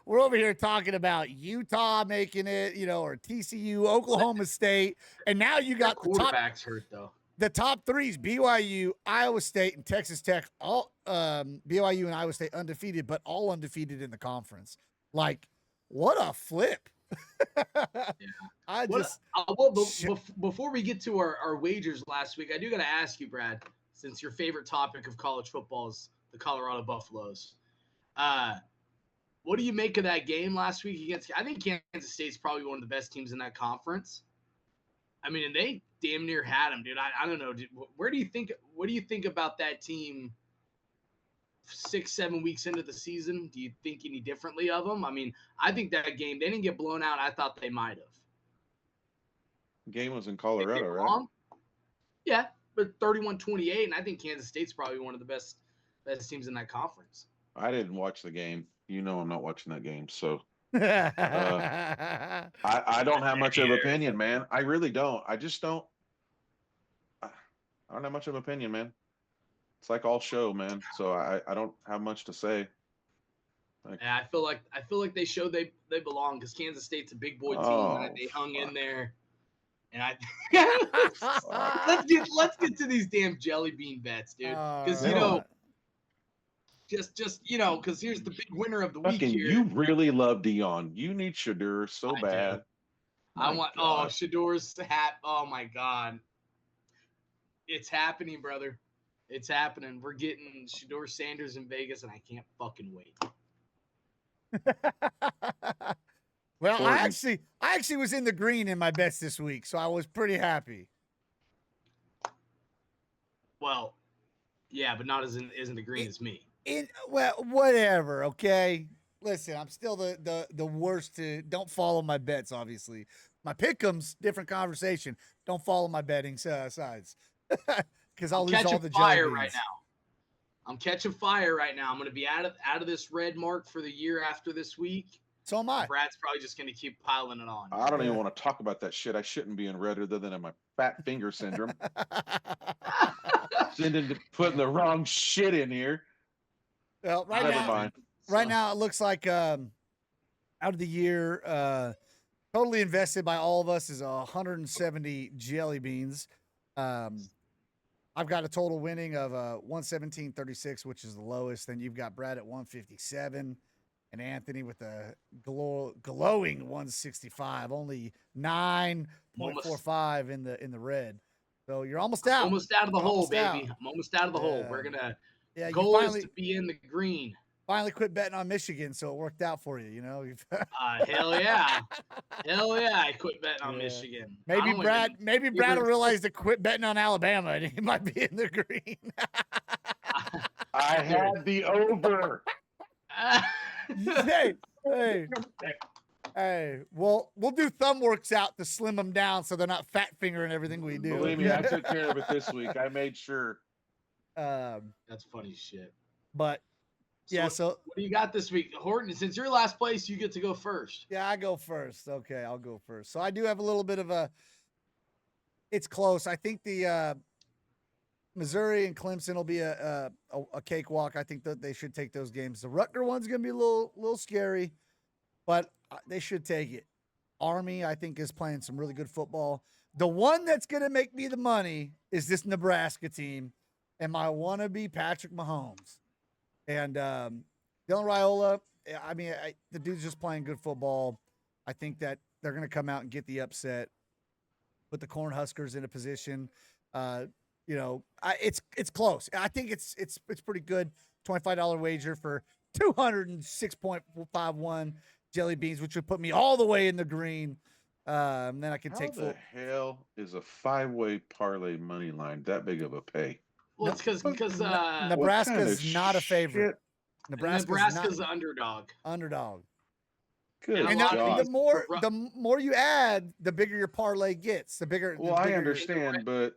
we're over here talking about Utah making it, or TCU, Oklahoma State, and now you got quarterbacks hurt though. the top threes: BYU, Iowa State, and Texas Tech. All BYU and Iowa State undefeated, but all undefeated in the conference. Like, what a flip! I What, just before we get to our wagers last week, I do got to ask you, Brad, since your favorite topic of college football is the Colorado Buffaloes. What do you make of that game last week against? I think Kansas State's probably one of the best teams in that conference. I mean, and they damn near had him, dude. I don't know. Dude, what do you think about that team 6-7 weeks into the season? Do you think any differently of them? I mean, I think that game, they didn't get blown out. I thought they might have. Game was in Colorado, right? Yeah, but 31-28, and I think Kansas State's probably one of the best teams in that conference. I didn't watch the game. You know I'm not watching that game, so I I don't have much of an opinion, man. I really don't. I just don't. I don't have much of an opinion, man. It's like all show, man. So I don't have much to say. Yeah, I feel like they showed they belong because Kansas State's a big boy team and they hung in there. And let's get to these damn jelly bean bets, dude. Because because here's the big winner of the week here. You really love Dion. You need Shedeur so bad. I want Shedor's hat. Oh my God, it's happening, brother. It's happening. We're getting Shedeur Sanders in Vegas, and I can't fucking wait. Well, I actually was in the green in my bets this week, so I was pretty happy. Well, yeah, but not isn't the green as me. Well, whatever. Okay, listen, I'm still the worst. Don't follow my bets. Obviously, my pick'ems, different conversation. Don't follow my betting sides because I'll lose all the fire right now. I'm catching fire right now. I'm going to be out of this red mark for the year after this week. So am I. Brad's probably just going to keep piling it on. I don't even want to talk about that shit. I shouldn't be in red other than in my fat finger syndrome. Putting the wrong shit in here. Well, right now it looks like out of the year, totally invested by all of us is 170 jelly beans. I've got a total winning of 117.36, which is the lowest. Then you've got Brad at 157. And Anthony with a glowing 165, only 9.45 in the red. So you're almost out. Almost out of the hole, baby. I'm almost out of the hole. We're gonna. Goal is to be in the green. Finally quit betting on Michigan, so it worked out for you. You know. Hell yeah, I quit betting on Michigan. Maybe Brad will realize to quit betting on Alabama, and he might be in the green. I had the over. Hey, well, we'll do thumb works out to slim them down so they're not fat fingering everything we do. Believe me, I took care of it this week. I made sure. That's funny shit. But yeah, so what do you got this week, Horton? Since you're last place, you get to go first. Yeah, I go first. Okay, I'll go first. So I do have a little bit of it's close. I think the Missouri and Clemson will be a cakewalk. I think that they should take those games. The Rutger one's going to be a little scary, but they should take it. Army, I think, is playing some really good football. The one that's going to make me the money is this Nebraska team and my wannabe Patrick Mahomes. And Dylan Raiola, I mean, the dude's just playing good football. I think that they're going to come out and get the upset, put the Cornhuskers in a position. It's close. I think it's pretty good. $25 wager for 206.51 jelly beans, which would put me all the way in the green. Then I can take. How the hell is a 5-way parlay money line that big of a pay? Well, it's because Nebraska's not a favorite. Nebraska's the underdog. Good. And the more you add, the bigger your parlay gets. Well, I understand, but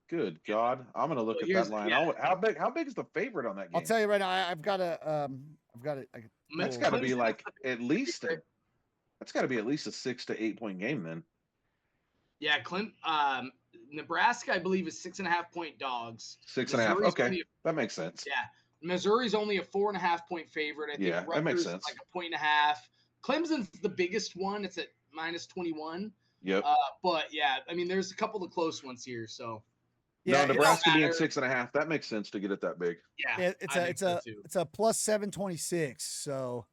good God, I'm going to look at that line. Yeah. How big is the favorite on that game? I'll tell you right now. I've got a. That's got to be like at least a 6 to 8 point game then. Yeah, Nebraska, I believe, is 6.5 point dogs. 6.5. Okay, that makes sense. Yeah, Missouri's only a 4.5 point favorite. I think Rutgers that makes sense. Like 1.5 points. Clemson's the biggest one. It's at -21. Yep. But yeah, I mean, there's a couple of close ones here. So No, Yeah, Nebraska being matter. 6.5, that makes sense to get it that big. Yeah, it's I a think it's so a too. it's a plus 726. So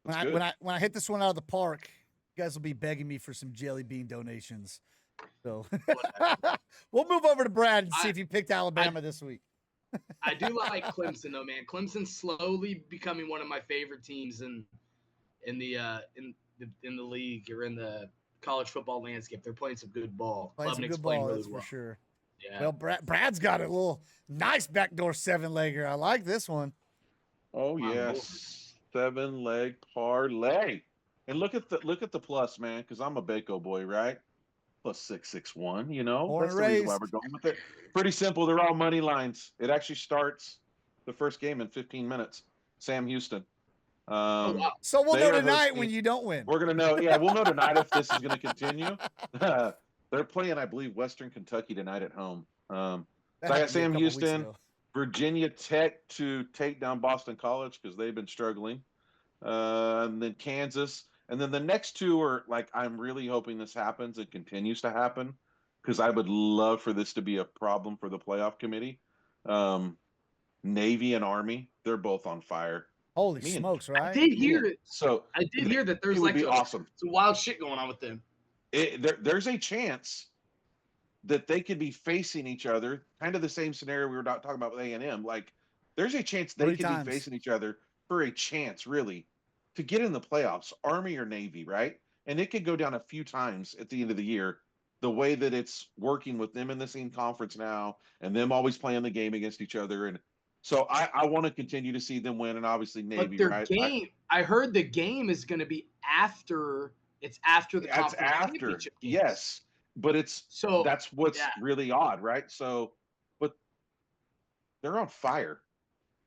when That's I good. when I hit this one out of the park, you guys will be begging me for some jelly bean donations. So we'll move over to Brad and see if you picked Alabama this week. I do like Clemson though, man. Clemson's slowly becoming one of my favorite teams in the league or in the college football landscape. They're playing some good ball. Playing some Klubnik's good playing ball, really that's for well. sure. Yeah. Well, Brad's got a little nice backdoor 7-legger. I like this one. Oh My yes, 7-leg parlay. And look at the plus, man, because I'm a Baco boy, right? Plus 661. Born That's and the reason why raised. we're going with it. Pretty simple. They're all money lines. It actually starts the first game in 15 minutes. Sam Houston. Oh wow. So we'll They know are tonight when hosting. you don't win. We're gonna know. Yeah, we'll know tonight if this is gonna continue. They're playing, I believe, Western Kentucky tonight at home. That So I got happened to me a Sam couple weeks Houston, ago. Virginia Tech to take down Boston College because they've been struggling, and then Kansas, and then the next two are like I'm really hoping this happens and continues to happen because I would love for this to be a problem for the playoff committee. Navy and Army, they're both on fire. Holy Me and smokes, I right? did me hear and so I did hear that it there's would like be awesome. some wild shit going on with them. There's a chance that they could be facing each other, kind of the same scenario we were talking about with A&M. Like, there's a chance they 3 could times. be facing each other for a chance, really, to get in the playoffs, Army or Navy, right? And it could go down a few times at the end of the year. The way that it's working with them in the same conference now, and them always playing the game against each other, and so I want to continue to see them win, and obviously But Navy, their right? game, I heard the game is going to be after. It's after the That's conference after, championship games. yes, but So that's what's yeah, really odd, right? So, but they're on fire,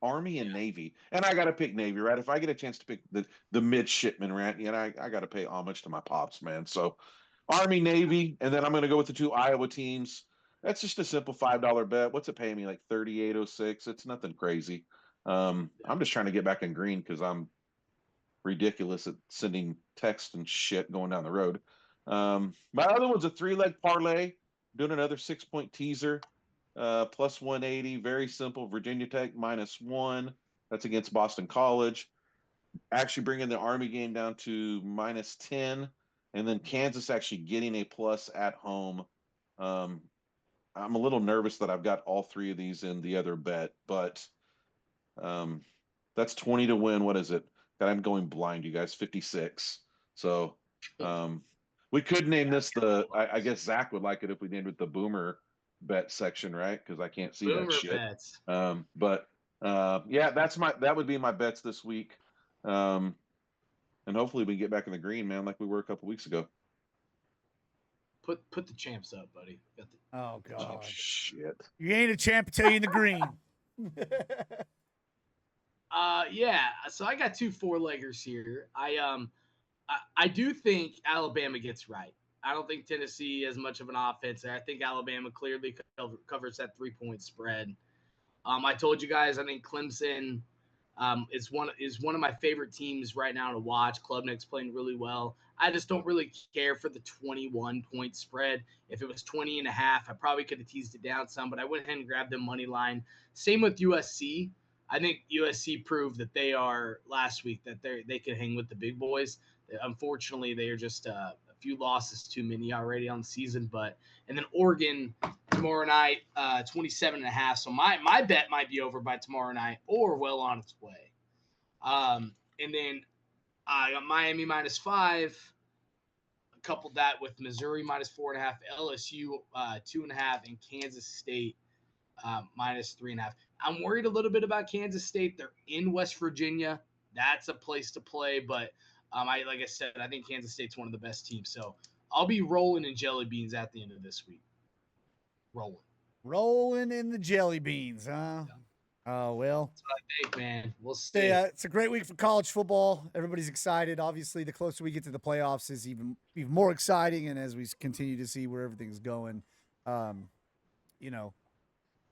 Army and yeah. Navy, and I got to pick Navy, right? If I get a chance to pick the midshipman, right? I got to pay homage to my pops, man. So, Army, Navy, and then I'm going to go with the two Iowa teams. That's just a simple $5 bet. What's it paying me? Like 38.06. It's nothing crazy. I'm just trying to get back in green because I'm ridiculous at sending text and shit going down the road. My other one's a 3-leg parlay, doing another 6-point teaser, plus 180. Very simple. Virginia Tech -1. That's against Boston College. Actually bringing the Army game down to -10. And then Kansas actually getting a plus at home. I'm a little nervous that I've got all three of these in the other bet, but um, that's 20 to win. What is it? That I'm going blind, you guys. 56. So we could name this I guess Zach would like it if we named it the Boomer bet section, right? Because I can't see that Boomer shit. bets. But yeah, that would be my bets this week. And hopefully we get back in the green, man, like we were a couple weeks ago. Put the champs up, buddy. Got the, Oh Oh god. shit. You ain't a champ until you in the green. yeah. So I got two 4-leggers here. I do think Alabama gets right. I don't think Tennessee has much of an offense. I think Alabama clearly covers that 3-point spread. I told you guys I think Clemson is one of my favorite teams right now to watch. Klubnik's playing really well. I just don't really care for the 21-point spread. If it was 20.5, I probably could have teased it down some, but I went ahead and grabbed the money line. Same with USC. I think USC proved that they are last week that they can hang with the big boys. Unfortunately, they are just a few losses too many already on the season. And then Oregon tomorrow night, 27.5. So my bet might be over by tomorrow night or well on its way. And then I got Miami -5. Coupled that with Missouri -4.5, LSU 2.5, and Kansas State -3.5. I'm worried a little bit about Kansas State. They're in West Virginia. That's a place to play, but like I said, I think Kansas State's one of the best teams. So I'll be rolling in jelly beans at the end of this week. Rolling in the jelly beans, huh? Yeah. Oh well. That's what I think, man. We'll see. Yeah, it's a great week for college football. Everybody's excited. Obviously, the closer we get to the playoffs is even more exciting. And as we continue to see where everything's going, you know,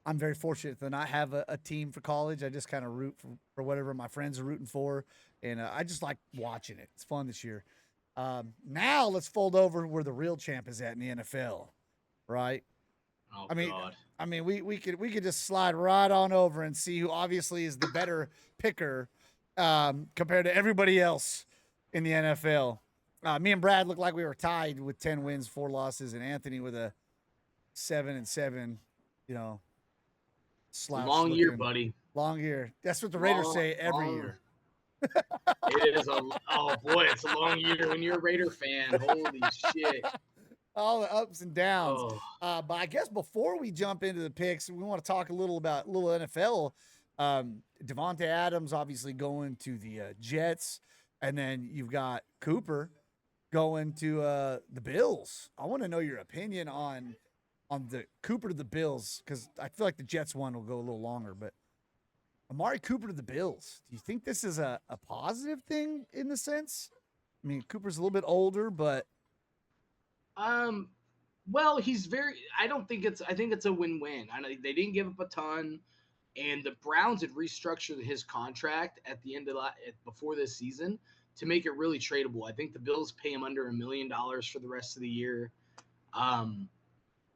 I'm very fortunate to not have a team for college. I just kind of root for whatever my friends are rooting for, and I just like watching it. It's fun this year. Now let's fold over where the real champ is at in the NFL, right? Oh I mean, God. we could just slide right on over and see who obviously is the better picker compared to everybody else in the NFL. Me and Brad looked like we were tied with 10 wins, 4 losses, and Anthony with a 7-7. You know, It's a slouch long year, looking buddy. long year. That's what the Raiders say every Long. year. It is oh boy, it's a long year when you're a Raider fan. Holy shit. All the ups and downs. Oh, But I guess before we jump into the picks, we want to talk a little about little NFL. Devontae Adams obviously going to the Jets, and then you've got Cooper going to the Bills. I want to know your opinion on the Cooper to the Bills because I feel like the Jets one will go a little longer, but Amari Cooper to the Bills. Do you think this is a positive thing in the sense? I mean, Cooper's a little bit older, but well, he's very. I don't think it's. I think it's a win-win. I know they didn't give up a ton, and the Browns had restructured his contract at the end of before this season to make it really tradable. I think the Bills pay him under $1 million for the rest of the year.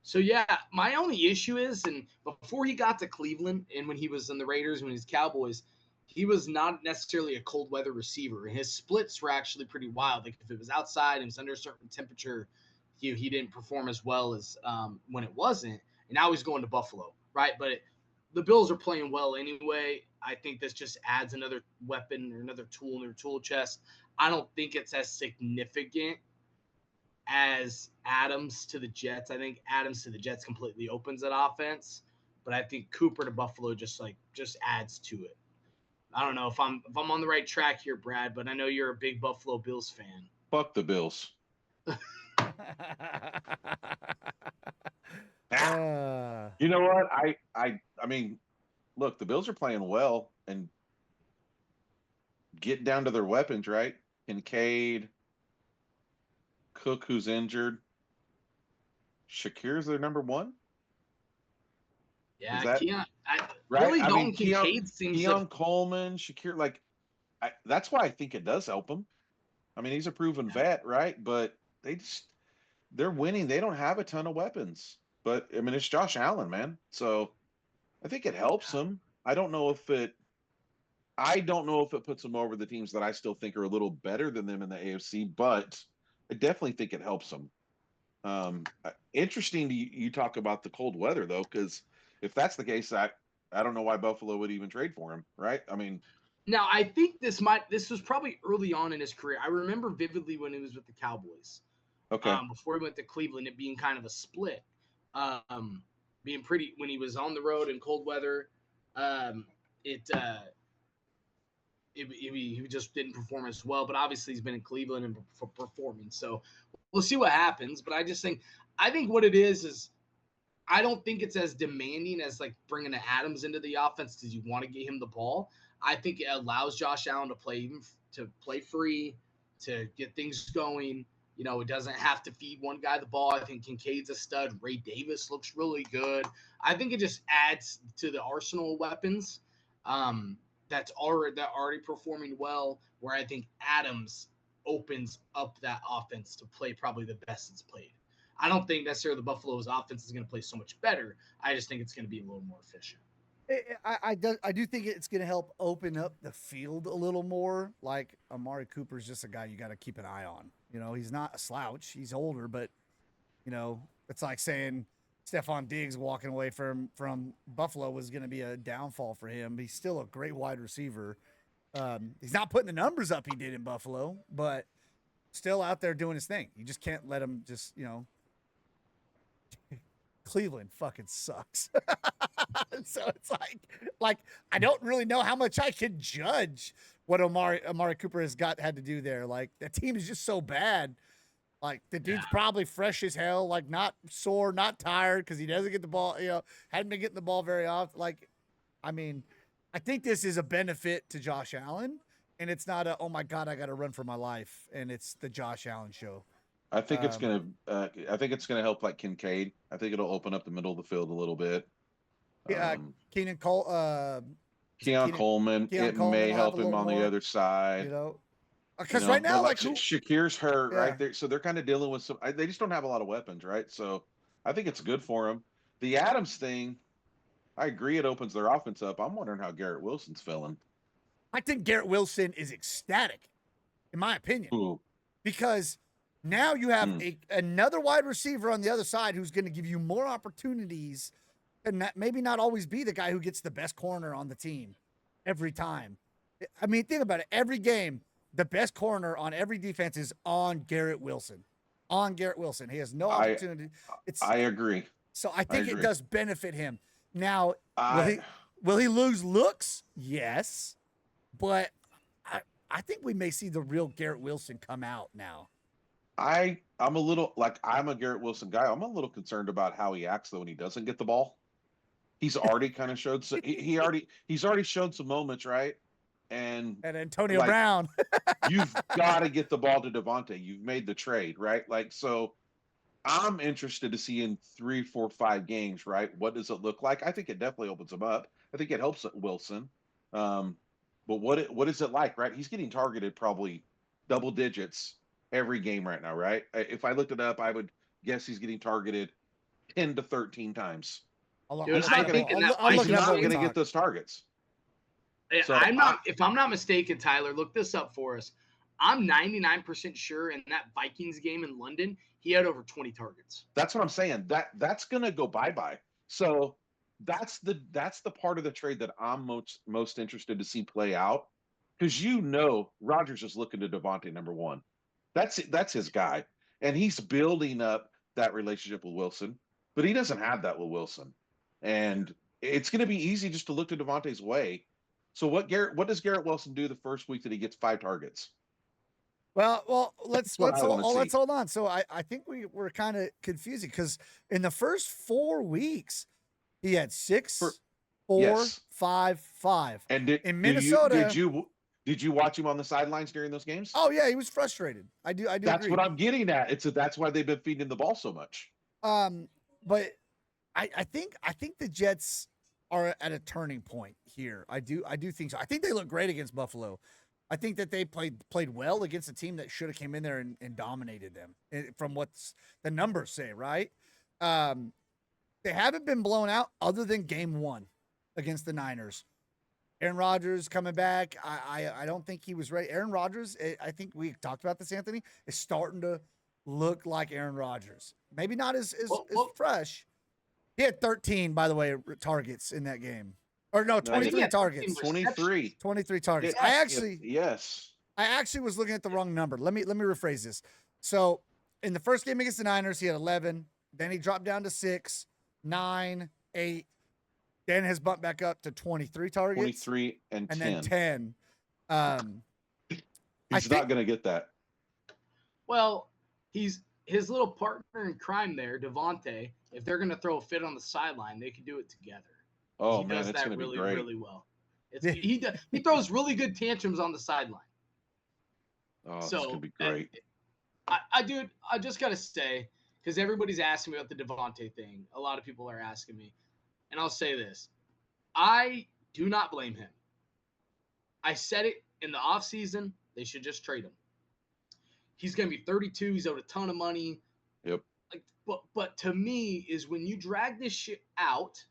So yeah, my only issue is, and before he got to Cleveland, and when he was in the Raiders, when he was Cowboys, he was not necessarily a cold weather receiver. His splits were actually pretty wild. Like if it was outside and it was under a certain temperature, he didn't perform as well as when it wasn't. And now he's going to Buffalo, right? But the Bills are playing well anyway. I think this just adds another weapon or another tool in their tool chest. I don't think it's as significant as Adams to the Jets. I think Adams to the Jets completely opens that offense, but I think Cooper to Buffalo just adds to it. I don't know if I'm on the right track here, Brad, but I know you're a big Buffalo Bills fan. Fuck the Bills. You know what? I mean, look, the Bills are playing well and get down to their weapons, right? Kincaid, Cook, who's injured. Shakir's their number one. Yeah, that, Keon. Right? Really, I mean, Kincaid seems Keon Coleman, Shakir, that's why I think it does help him. I mean, he's a proven vet, right? But they're winning. They don't have a ton of weapons. But I mean, it's Josh Allen, man. So I think it helps him. I don't know if it puts them over the teams that I still think are a little better than them in the AFC, but I definitely think it helps them. Interesting you talk about the cold weather though, because if that's the case, I don't know why Buffalo would even trade for him, right? I mean, now I think this was probably early on in his career. I remember vividly when he was with the Cowboys. okay. Before he went to Cleveland, it being kind of a split. Being pretty when he was on the road in cold weather, he just didn't perform as well. But obviously, he's been in Cleveland and performing. So we'll see what happens. But I think what it is I don't think it's as demanding as like bringing an Adams into the offense because you want to get him the ball. I think it allows Josh Allen to play free, to get things going. You know, it doesn't have to feed one guy the ball. I think Kincaid's a stud. Ray Davis looks really good. I think it just adds to the arsenal of weapons that's already performing well, where I think Adams opens up that offense to play probably the best it's played. I don't think necessarily the Buffalo's offense is going to play so much better. I just think it's going to be a little more efficient. I do think it's going to help open up the field a little more. Like Amari Cooper's just a guy you got to keep an eye on. You know, he's not a slouch. He's older, but you know, it's like saying Stephon Diggs walking away from Buffalo was going to be a downfall for him. He's still a great wide receiver. He's not putting the numbers up he did in Buffalo, but still out there doing his thing. You just can't let him just, you know, Cleveland fucking sucks. So it's like I don't really know how much I can judge what Amari Cooper had to do there. Like the team is just so bad. Like the dude's probably fresh as hell, like not sore, not tired because he doesn't get the ball. You know, hadn't been getting the ball very often. Like, I mean, I think this is a benefit to Josh Allen, and it's not oh my god, I got to run for my life, and it's the Josh Allen show. I think it's gonna help like Kincaid. I think it'll open up the middle of the field a little bit. Keon Coleman. It may help him on the other side. You know, because right now, like Shakir's hurt right there, so they're kind of dealing with some. They just don't have a lot of weapons, right? So I think it's good for him. The Adams thing, I agree. It opens their offense up. I'm wondering how Garrett Wilson's feeling. I think Garrett Wilson is ecstatic, in my opinion, Ooh. because now you have Hmm. another wide receiver on the other side who's going to give you more opportunities and maybe not always be the guy who gets the best corner on the team every time. I mean, think about it. Every game, the best corner on every defense is on Garrett Wilson. On Garrett Wilson. He has no opportunity. I agree. So I think it agree. does benefit him. Now, I will he lose looks? Yes. But I think we may see the real Garrett Wilson come out now. I'm a little like I'm a Garrett Wilson guy. I'm a little concerned about how he acts though when he doesn't get the ball. He's already kind of showed so he's already shown some moments, right? And Antonio like, Brown. you've got to get the ball to Devontae. You've made the trade, right? Like, so I'm interested to see in 3, 4, 5 games, right? What does it look like? I think it definitely opens him up. I think it helps Wilson. But what is it like, right? He's getting targeted probably double digits every game right now, right? If I looked it up, I would guess he's getting targeted 10 to 13 times. Dude, He's not think in that he's looking up not what we going to talk. get those targets. So I'm not, if I'm not mistaken, Tyler, look this up for us. I'm 99% sure in that Vikings game in London, he had over 20 targets. That's what I'm saying. That's going to go bye-bye. So that's the part of the trade that I'm most interested to see play out, because Rodgers is looking to Devontae number one. That's his guy, and he's building up that relationship with Wilson, but he doesn't have that with Wilson, and it's going to be easy just to look to Devontae's way. So what does Garrett Wilson do the first week that he gets 5 targets? Well, let's what I wanna hold on. So I think we're kind of confusing because in the first 4 weeks he had 6, 4, Yes. 5, 5. And In Minnesota, did you watch him on the sidelines during those games? Oh yeah, he was frustrated. I do. That's agree. what I'm getting at. That's why they've been feeding the ball so much. But I think the Jets are at a turning point here. I do think so. I think they look great against Buffalo. I think that they played well against a team that should have came in there and dominated them from what the numbers say, right? They haven't been blown out other than game 1 against the Niners. Aaron Rodgers coming back. I don't think he was ready. Aaron Rodgers, I think we talked about this, Anthony, is starting to look like Aaron Rodgers. Maybe not as fresh. He had 13, by the way, targets in that game. Or no, 23 targets. 23. 23 targets. Yes. I actually was looking at the wrong number. Let me rephrase this. So in the first game against the Niners, he had 11. Then he dropped down to 6, 9, 8. Then has bumped back up to 23 targets. 23 and 10. Then 10. He's not going to get that. Well, his little partner in crime there, Devontae, if they're going to throw a fit on the sideline, they can do it together. Oh, he man, does it's that going to really, be great. really well. He throws really good tantrums on the sideline. Oh, it's So going to be great. I just got to say, because everybody's asking me about the Devontae thing. A lot of people are asking me. And I'll say this. I do not blame him. I said it in the offseason. They should just trade him. He's going to be 32. He's owed a ton of money. Yep. But to me is when you drag this shit out,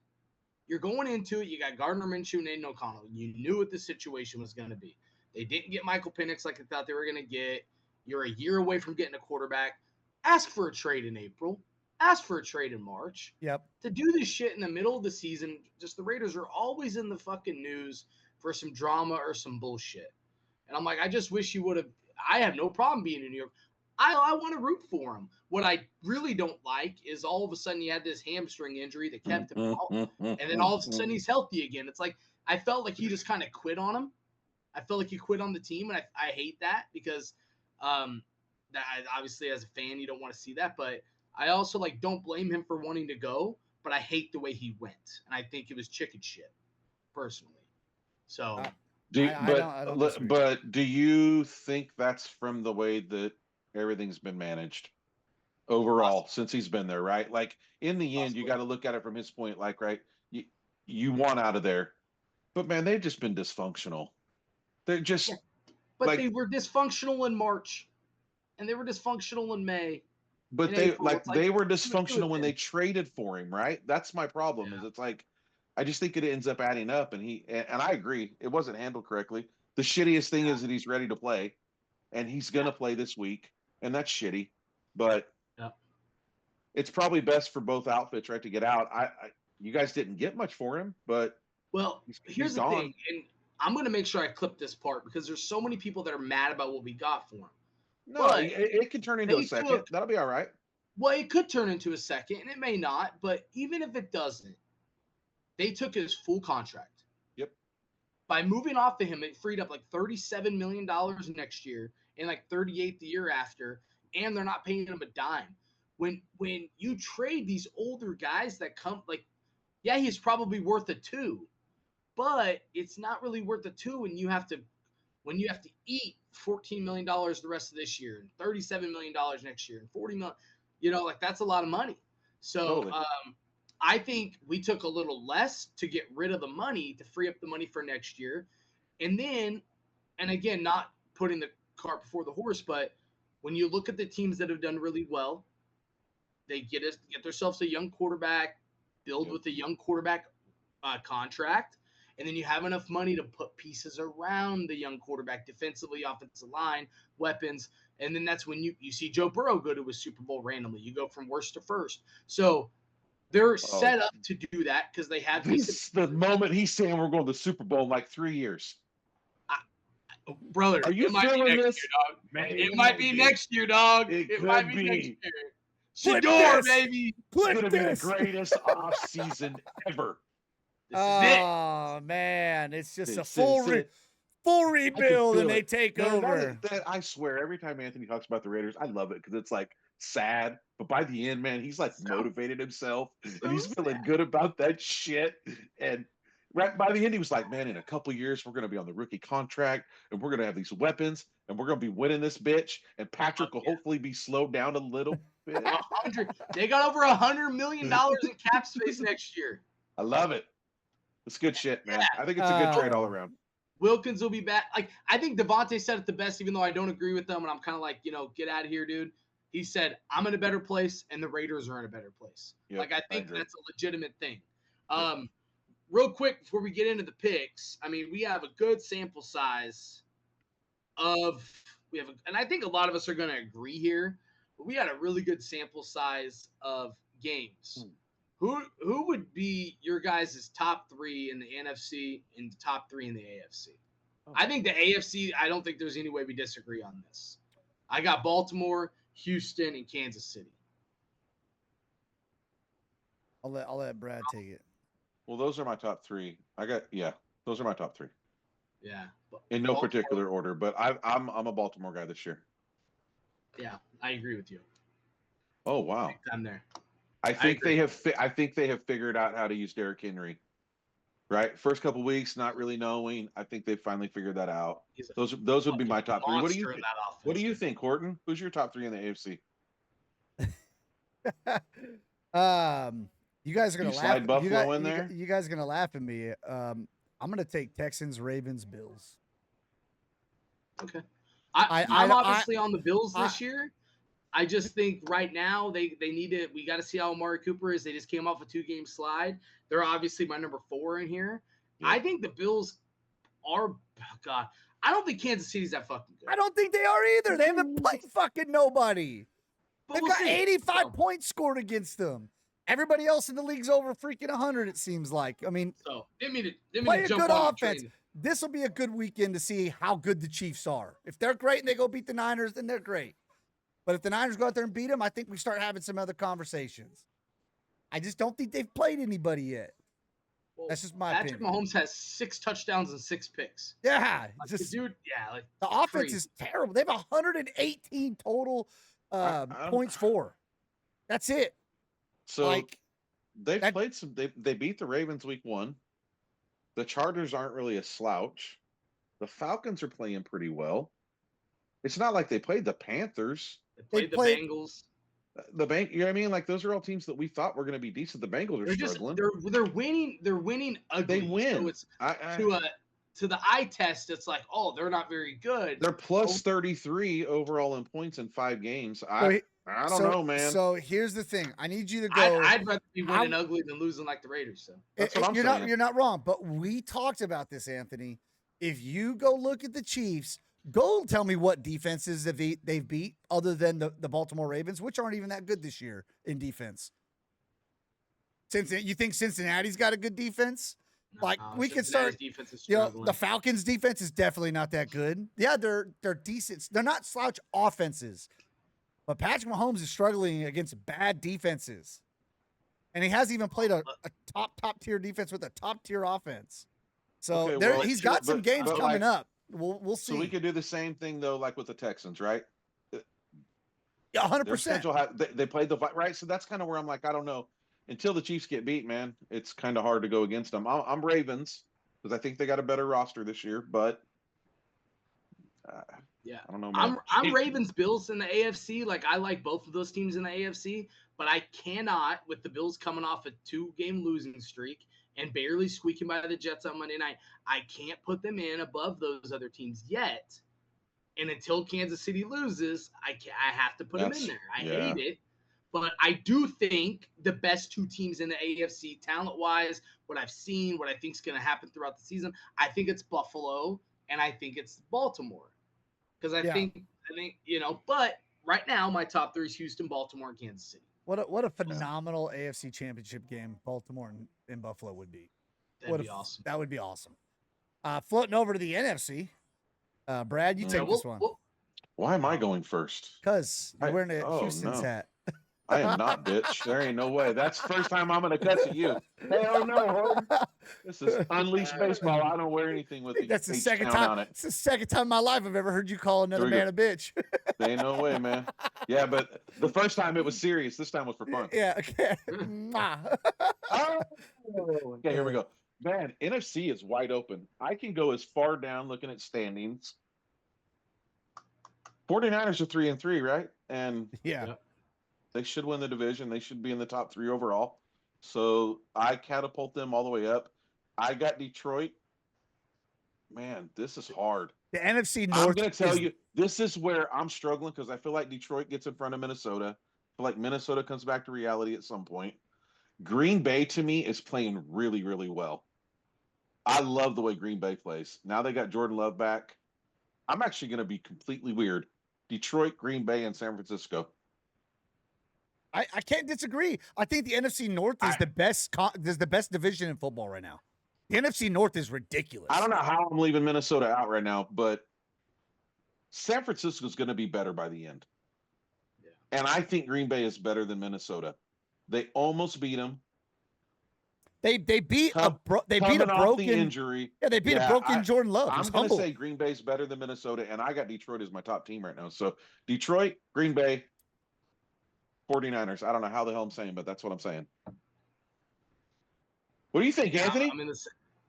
you're going into it. You got Gardner Minshew and Aiden O'Connell. You knew what the situation was going to be. They didn't get Michael Penix like they thought they were going to get. You're a year away from getting a quarterback. Ask for a trade in April. Ask for a trade in March. Yep. To do this shit in the middle of the season, just the Raiders are always in the fucking news for some drama or some bullshit. And I'm like, I just wish you would have. I have no problem being in New York. I want to root for him. What I really don't like is all of a sudden he had this hamstring injury that kept him out, and then all of a sudden he's healthy again. It's like I felt like he just kind of quit on him. I felt like he quit on the team, and I hate that because that obviously as a fan you don't want to see that, but I also don't blame him for wanting to go, but I hate the way he went, and I think it was chicken shit, personally. So, but do you think that's from the way that everything's been managed overall since he's been there, right? Like in the end, you got to look at it from his point, right? You want out of there, but man, they've just been dysfunctional. They're just, but they were dysfunctional in March, and they were dysfunctional in May, But in they April. It's like they were what do we do dysfunctional with when him? they traded for him, right? That's my problem. Is Yeah. it's like I just think it ends up adding up, and I agree it wasn't handled correctly. The shittiest thing is that he's ready to play, and he's gonna play this week, and that's shitty. But Yeah. it's probably best for both outfits, right, to get out. You guys didn't get much for him, but Well, he's here's the gone. thing, and I'm gonna make sure I clip this part because there's so many people that are mad about what we got for him. No, But it can turn into a they second. took That'll be all right. well, it could turn into a second, and it may not, but even if it doesn't, they took his full contract. Yep. By moving off of him, it freed up like $37 million next year and like 38 the year after, and they're not paying him a dime. When you trade these older guys that come like, yeah, he's probably worth a 2, but it's not really worth a 2 when you have to eat $14 million the rest of this year and $37 million next year and $40 million. Like that's a lot of money. So Totally. I think we took a little less to get rid of the money to free up the money for next year. And then, and again, not putting the cart before the horse, but when you look at the teams that have done really well, they get themselves a young quarterback, build with a young quarterback contract, and then you have enough money to put pieces around the young quarterback, defensively, offensive line, weapons, and then that's when you see Joe Burrow go to a Super Bowl randomly. You go from worst to first. So they're set up to do that because they have the moment he's saying we're going to the Super Bowl in like 3 years. Brother, Are you it might be feeling next this? year, dog. Man, It might be next year, dog. It might could be next be. year. Flip Shador, this! baby. It's going to be the greatest off season ever. This is it. Oh man, it's just a This full is it. full I can rebuild, and feel they it. take Man, over. I swear, every time Anthony talks about the Raiders, I love it because it's like sad, but by the end, man, he's like motivated himself and he's feeling good about that shit. And right by the end, he was like, man, in a couple years, we're going to be on the rookie contract and we're going to have these weapons and we're going to be winning this bitch. And Patrick will hopefully be slowed down a little bit. 100. They got over $100 million in cap space next year. I love it. It's good shit, man. Yeah. I think it's a good trade all around. Wilkins will be back. Like I think Devontae said it the best, even though I don't agree with them, and I'm kind of like, get out of here, dude. He said, "I'm in a better place, and the Raiders are in a better place." Yep, like I think agree. that's a legitimate thing. Real quick before we get into the picks, I mean, we have a good sample size and I think a lot of us are going to agree here, but we had a really good sample size of games. Who would be your guys' top 3 in the NFC and the top 3 in the AFC? I think the AFC, I don't think there's any way we disagree on this. I got Baltimore, Houston, and Kansas City. I'll let Brad take it. Well, those are my top 3. Those are my top 3. Yeah. In no particular order, but I'm a Baltimore guy this year. Yeah, I agree with you. Oh wow. I'm there. I think they have figured out how to use Derrick Henry. Right, first couple weeks, not really knowing. I think they finally figured that out. Those would be my top 3. What do you think? What do you think, Horton? Who's your top 3 in the AFC? You guys are gonna laugh. Slide Buffalo in there. You guys are gonna laugh at me. I'm gonna take Texans, Ravens, Bills. Okay. I'm obviously on the Bills this year. I just think right now we got to see how Amari Cooper is. They just came off a 2-game slide. They're obviously my number 4 in here. Yeah. I think the Bills are, God, I don't think Kansas City's that fucking good. I don't think they are either. They haven't played fucking nobody. They've got 85 points scored against them. Everybody else in the league's over freaking 100, it seems like. I mean, so play a good offense. This will be a good weekend to see how good the Chiefs are. If they're great and they go beat the Niners, then they're great. But if the Niners go out there and beat them, I think we start having some other conversations. I just don't think they've played anybody yet. Well, that's just my opinion. Patrick Mahomes has 6 touchdowns and 6 picks. Yeah. The offense crazy. Is terrible. They have 118 total points for. That's it. So they've played some. They beat the Ravens week 1. The Chargers aren't really a slouch. The Falcons are playing pretty well. It's not like they played the Panthers. They played the Bengals. You know what I mean? Like those are all teams that we thought were going to be decent. The Bengals are struggling. They're winning. They're winning ugly. They win. So it's to the eye test. It's like, oh, they're not very good. They're plus 33 overall in points in 5 games. I don't know, man. So here's the thing. I need you to go. I'd rather be winning ugly than losing like the Raiders. So That's what I'm saying. You're not wrong, but we talked about this, Anthony. If you go look at the Chiefs, go tell me what defenses they've beat other than the Baltimore Ravens, which aren't even that good this year in defense. You think Cincinnati's got a good defense? Like we could start. Defense is The Falcons' defense is definitely not that good. Yeah, they're decent. They're not slouch offenses, but Patrick Mahomes is struggling against bad defenses, and he hasn't even played a top tier defense with a top tier offense. So he's got some games coming up. We'll see. So we could do the same thing though, like with the Texans, right? Yeah, 100%. They played the right, so that's kind of where I'm like, I don't know. Until the Chiefs get beat, man, it's kind of hard to go against them. I'm Ravens because I think they got a better roster this year, but yeah, I don't know, man. I'm Ravens Bills in the AFC. Like I like both of those teams in the AFC, but I cannot, with the Bills coming off a 2-game losing streak and barely squeaking by the Jets on Monday night, I can't put them in above those other teams yet. And until Kansas City loses, I have to put them in there. I hate it. But I do think the best 2 teams in the AFC, talent-wise, what I've seen, what I think is going to happen throughout the season, I think it's Buffalo and I think it's Baltimore. Because I think, but right now my top 3 is Houston, Baltimore, and Kansas City. What a phenomenal AFC championship game Baltimore and Buffalo would be. That'd be awesome. That would be awesome. Floating over to the NFC, Brad, you take this one. Why am I going first? Because you're wearing a Houston's hat. I am not, bitch. There ain't no way. That's the first time I'm going to cuss at you. Hell no. This is unleashed baseball. I don't wear anything with the That's the second time on it. It's the second time in my life I've ever heard you call another man a bitch. There ain't no way, man. Yeah, but the first time it was serious. This time was for fun. Yeah, okay. Okay, here we go. Man, NFC is wide open. I can go as far down looking at standings. 49ers are 3-3, right? And yeah. They should win the division. They should be in the top 3 overall. So I catapult them all the way up. I got Detroit. Man, this is hard. The NFC North. I'm going to tell you, this is where I'm struggling because I feel like Detroit gets in front of Minnesota. I feel like Minnesota comes back to reality at some point. Green Bay, to me, is playing really, really well. I love the way Green Bay plays. Now they got Jordan Love back. I'm actually going to be completely weird. Detroit, Green Bay, and San Francisco. I can't disagree. I think the NFC North is the best division in football right now. The NFC North is ridiculous. I don't know how I'm leaving Minnesota out right now, but San Francisco is going to be better by the end. Yeah. And I think Green Bay is better than Minnesota. They almost beat them. They beat a broken injury. Yeah, they beat a broken Jordan Love. I'm going to say Green Bay's better than Minnesota, and I got Detroit as my top team right now. So Detroit, Green Bay, 49ers. I don't know how the hell I'm saying, but that's what I'm saying. What do you think, Anthony?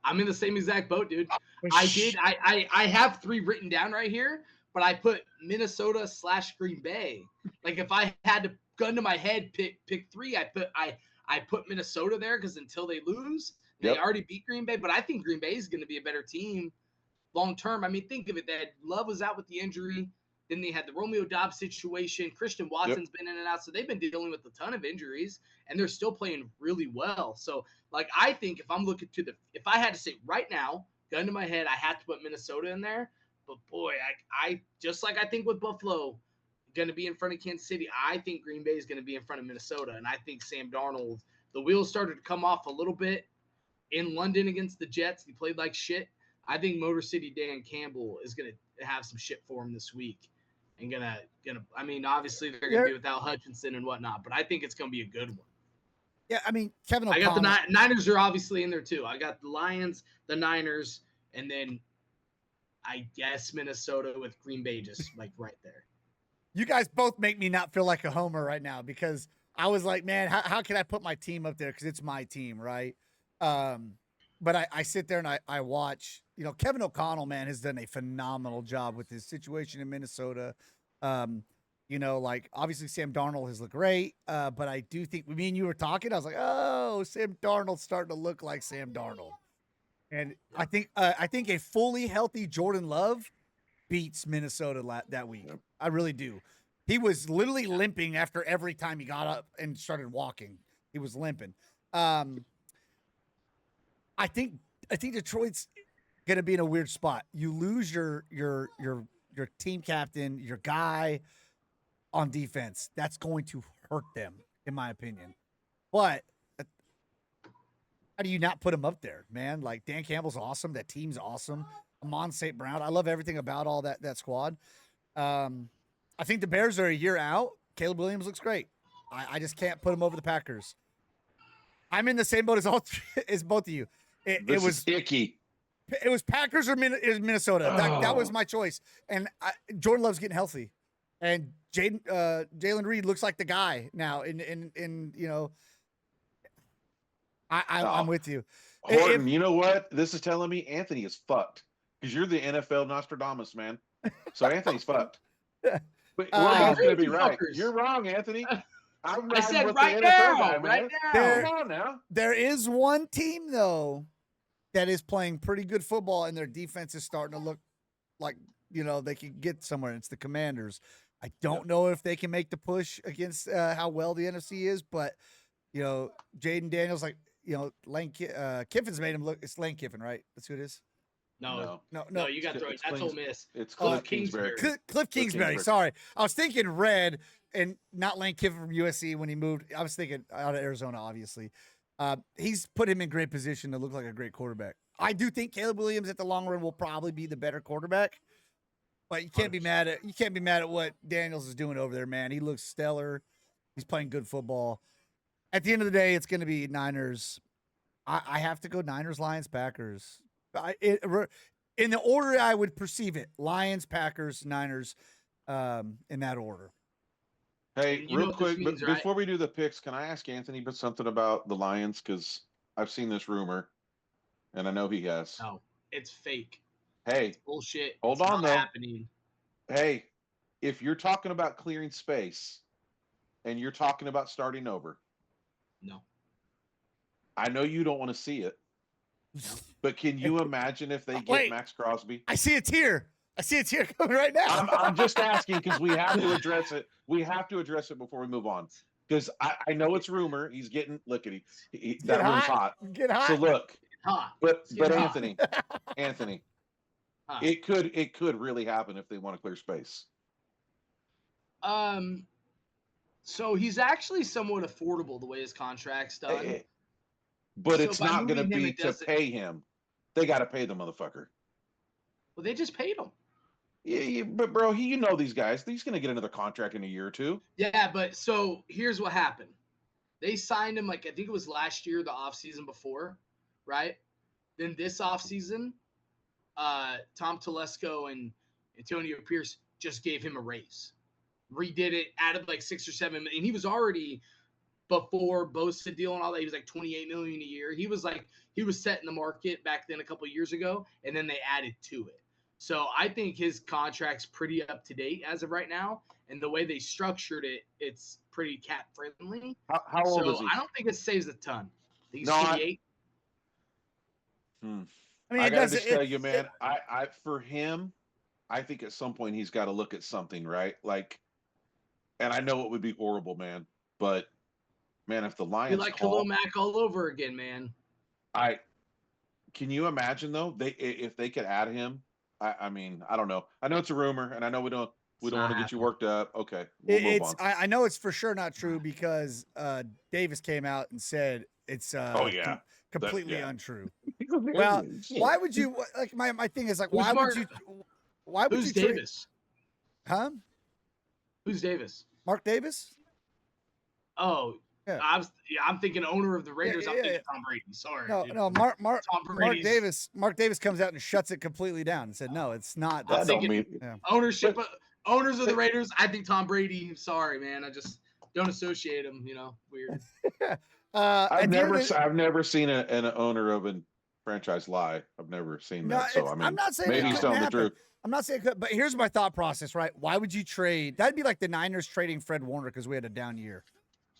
I'm in the same exact boat, dude. I have 3 written down right here, but I put Minnesota / Green Bay. Like if I had to gun to my head pick 3, I put Minnesota there because until they lose, they already beat Green Bay. But I think Green Bay is going to be a better team long term. I mean, think of it. That Love was out with the injury. Then they had the Romeo Dobbs situation. Christian Watson's been in and out. So they've been dealing with a ton of injuries, and they're still playing really well. So, like, I think if I'm looking to if I had to say right now, gun to my head, I had to put Minnesota in there. But, boy, I just like I think with Buffalo going to be in front of Kansas City, I think Green Bay is going to be in front of Minnesota. And I think Sam Darnold, the wheels started to come off a little bit in London against the Jets. He played like shit. I think Motor City Dan Campbell is going to have some shit for him this week. And gonna. I mean, obviously they're gonna be without Hutchinson and whatnot, but I think it's gonna be a good one. Yeah, I mean, Kevin O'Connell. I got the Niners are obviously in there too. I got the Lions, the Niners, and then I guess Minnesota with Green Bay just like right there. You guys both make me not feel like a homer right now because I was like, man, how can I put my team up there because it's my team, right? But I sit there and I watch, Kevin O'Connell, man, has done a phenomenal job with his situation in Minnesota. Like obviously Sam Darnold has looked great. But I do think, me and you were talking, I was like, oh, Sam Darnold's starting to look like Sam Darnold. And I think a fully healthy Jordan Love beats Minnesota that week. I really do. He was literally limping after every time he got up and started walking. He was limping. I think Detroit's gonna be in a weird spot. You lose your team captain, your guy on defense. That's going to hurt them, in my opinion. But how do you not put him up there, man? Like Dan Campbell's awesome. That team's awesome. Amon St. Brown. I love everything about all that squad. I think the Bears are a year out. Caleb Williams looks great. I just can't put him over the Packers. I'm in the same boat as both of you. It was icky. It was Packers or Minnesota. That was my choice. And Jordan Love's getting healthy, and Jalen Reed looks like the guy now. In you know, I'm with you. Horton, you know what? This is telling me Anthony is fucked because you're the NFL Nostradamus, man. So Anthony's fucked. But we're both going to be right. You're wrong, Anthony. I said right now. Right now. Come on now. There is one team though that is playing pretty good football, and their defense is starting to look like they can get somewhere. It's the Commanders. I don't know if they can make the push against how well the NFC is, but Jaden Daniels, Lane Kiffin's made him look. It's Lane Kiffin, right? That's who it is. No, you got to throw it. That's Ole Miss. It's Cliff Kingsbury. Cliff Kingsbury. Sorry, I was thinking Red and not Lane Kiffin from USC when he moved. I was thinking out of Arizona, obviously. He's put him in great position to look like a great quarterback. I do think Caleb Williams at the long run will probably be the better quarterback, but you can't be mad at what Daniels is doing over there, man. He looks stellar. He's playing good football. At the end of the day, it's going to be Niners. I have to go Niners, Lions, Packers. In the order I would perceive it: Lions, Packers, Niners, in that order. Hey, real quick, before we do the picks, can I ask Anthony something about the Lions? Because I've seen this rumor, and I know he has. No, it's fake. Hey, it's bullshit. Hold on, though. Happening. Hey, if you're talking about clearing space, and you're talking about starting over, no. I know you don't want to see it. But can you imagine if they get Max Crosby? I see a tear. Coming right now. I'm just asking because we have to address it. We have to address it before we move on. Because I know it's rumor. He's getting that room's hot. Get hot. So look, but hot. Anthony, it could really happen if they want to clear space. So he's actually somewhat affordable the way his contract's done. But it's not going to be to pay him. They got to pay the motherfucker. Well, they just paid him. Yeah, but bro, you know these guys. He's going to get another contract in a year or two. Yeah, but so here's what happened. They signed him I think it was last year, the offseason before, right? Then this offseason, Tom Telesco and Antonio Pierce just gave him a raise. Redid it, added 6 or 7 million. He was already – before Bosa deal and all that, he was $28 million a year. He was set in the market back then a couple of years ago, and then they added to it. So I think his contract's pretty up to date as of right now, and the way they structured it, it's pretty cap friendly. How old is he? I don't think it saves a ton. I think he's 28. I mean, I gotta just tell you, man. I for him, I think at some point he's got to look at something, right? And I know it would be horrible, man, but. Man, if the Lions Khalil Mack all over again, man. Can you imagine though? If they could add him, I mean, I don't know. I know it's a rumor, and I know we don't want to get you worked up. Okay, we'll move on. I know it's for sure not true because Davis came out and said it's completely untrue. Well, why would you my thing is why would Who's you Davis? Huh? Who's Davis? Mark Davis? Oh. Yeah. I'm thinking owner of the Raiders. I'm thinking Tom Brady. Sorry. No. Mark Davis comes out and shuts it completely down and said, "No, it's not." I'm thinking ownership, owners of the Raiders. I think Tom Brady. Sorry, man. I just don't associate him. Weird. I've never seen an owner of a franchise lie. I've never seen that. So I mean, I'm not saying maybe he's telling the truth. I'm not saying it could, but here's my thought process. Right? Why would you trade? That'd be like the Niners trading Fred Warner because we had a down year.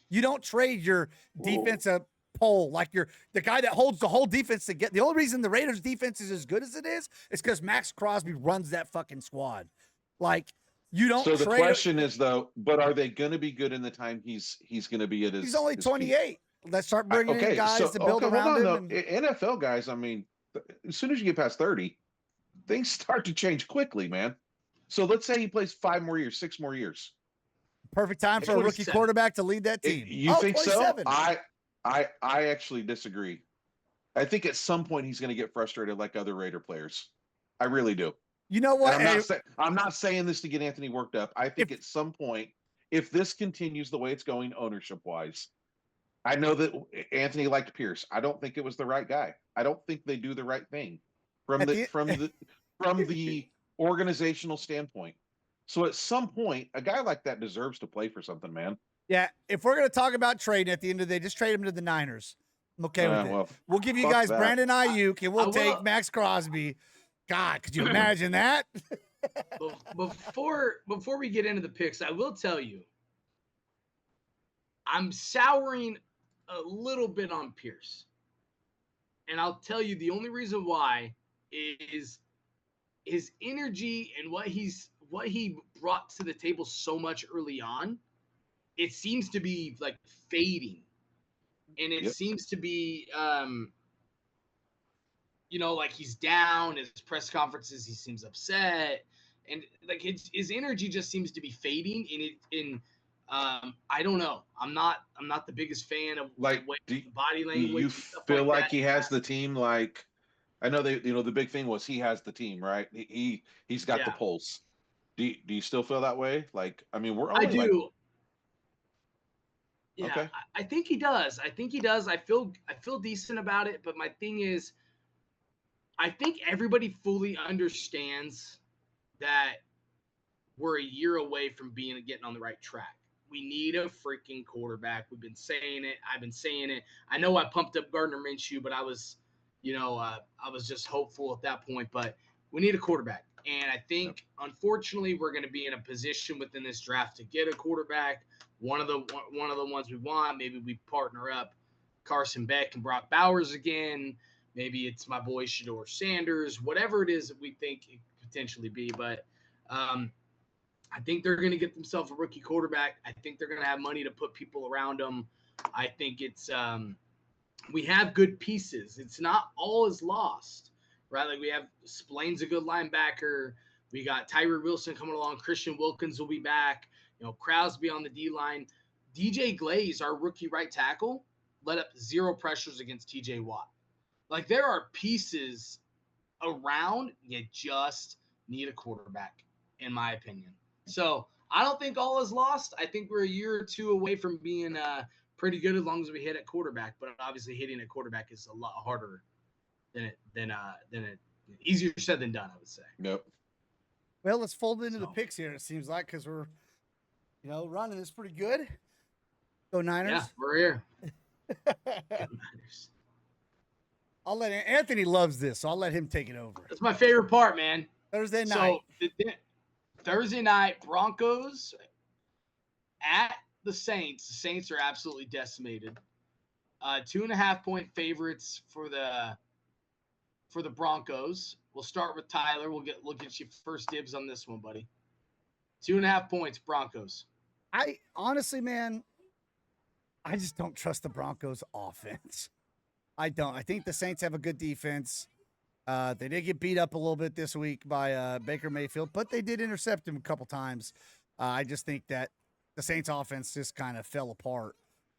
You don't trade your defensive pole like you're the guy that holds the whole defense to get. The only reason the Raiders defense is as good as it is because Max Crosby runs that fucking squad. You don't So the trade. question is though, but are they going to be good in the time he's going to be at his? He's only his peak? 28. Let's start bringing in guys to build hold around on him. though. And NFL guys, I mean, as soon as you get past 30, things start to change quickly, man. So let's say he plays 5 more years, 6 more years. perfect time for a rookie 27. quarterback to lead that team. You think 27. so? I actually disagree. I think at some point he's going to get frustrated like other Raider players. I really do. You know what? And I'm not saying this to get Anthony worked up. I think at some point, if this continues the way it's going ownership wise, I know that Anthony liked Pierce. I don't think it was the right guy. I don't think they do the right thing from the organizational standpoint. So at some point, a guy like that deserves to play for something, man. Yeah, if we're going to talk about trading at the end of the day, just trade him to the Niners. I'm okay with it. Well, We'll give you fuck guys that. Brandon Ayuk, and we'll I take will- Max Crosby. God, could you imagine that? Before we get into the picks, I will tell you, I'm souring a little bit on Pierce. And I'll tell you the only reason why is his energy and what he brought to the table so much early on. It seems to be like fading. And it seems to be like he's down. His press conferences, he seems upset. And like his energy just seems to be fading. I don't know. I'm not the biggest fan of Like, the body language. You feel like he has the team? Like, I know the big thing was he has the team, right? He's got the pulse. Do you still feel that way? Like, I mean, we're only I do. Like, yeah, okay. I think he does. I feel decent about it. But my thing is, I think everybody fully understands that we're a year away from getting on the right track. We need a freaking quarterback. We've been saying it. I've been saying it. I know I pumped up Gardner Minshew, but I was just hopeful at that point. But we need a quarterback. And I think, unfortunately, we're going to be in a position within this draft to get a quarterback. One of the ones we want. Maybe we partner up Carson Beck and Brock Bowers again. Maybe it's my boy Shedeur Sanders. Whatever it is that we think it could potentially be. But I think they're going to get themselves a rookie quarterback. I think they're going to have money to put people around them. I think it's we have good pieces. It's not all is lost, right? Like we have Splain's a good linebacker. We got Tyree Wilson coming along. Christian Wilkins will be back. Crosby on the D line. DJ Glaze, our rookie right tackle, let up 0 pressures against TJ Watt. Like there are pieces around. You just need a quarterback, in my opinion. So I don't think all is lost. I think we're a year or two away from being pretty good as long as we hit at quarterback. But obviously, hitting at quarterback is a lot harder than easier said than done, I would say. Nope. Well, let's fold into the picks here. It seems like because we're, running this pretty good. Go Niners. Yeah, we're here. I'll let Anthony loves this, so I'll let him take it over. That's my favorite part, man. Thursday night. So Thursday night, Broncos at the Saints. The Saints are absolutely decimated. 2.5-point favorites for the Broncos. We'll start with Tyler. We'll get you first dibs on this one, buddy. 2.5 points, Broncos. I honestly, man, I just don't trust the Broncos offense. I don't. I think the Saints have a good defense. They did get beat up a little bit this week by Baker Mayfield, but they did intercept him a couple times. I just think that the Saints offense just kind of fell apart.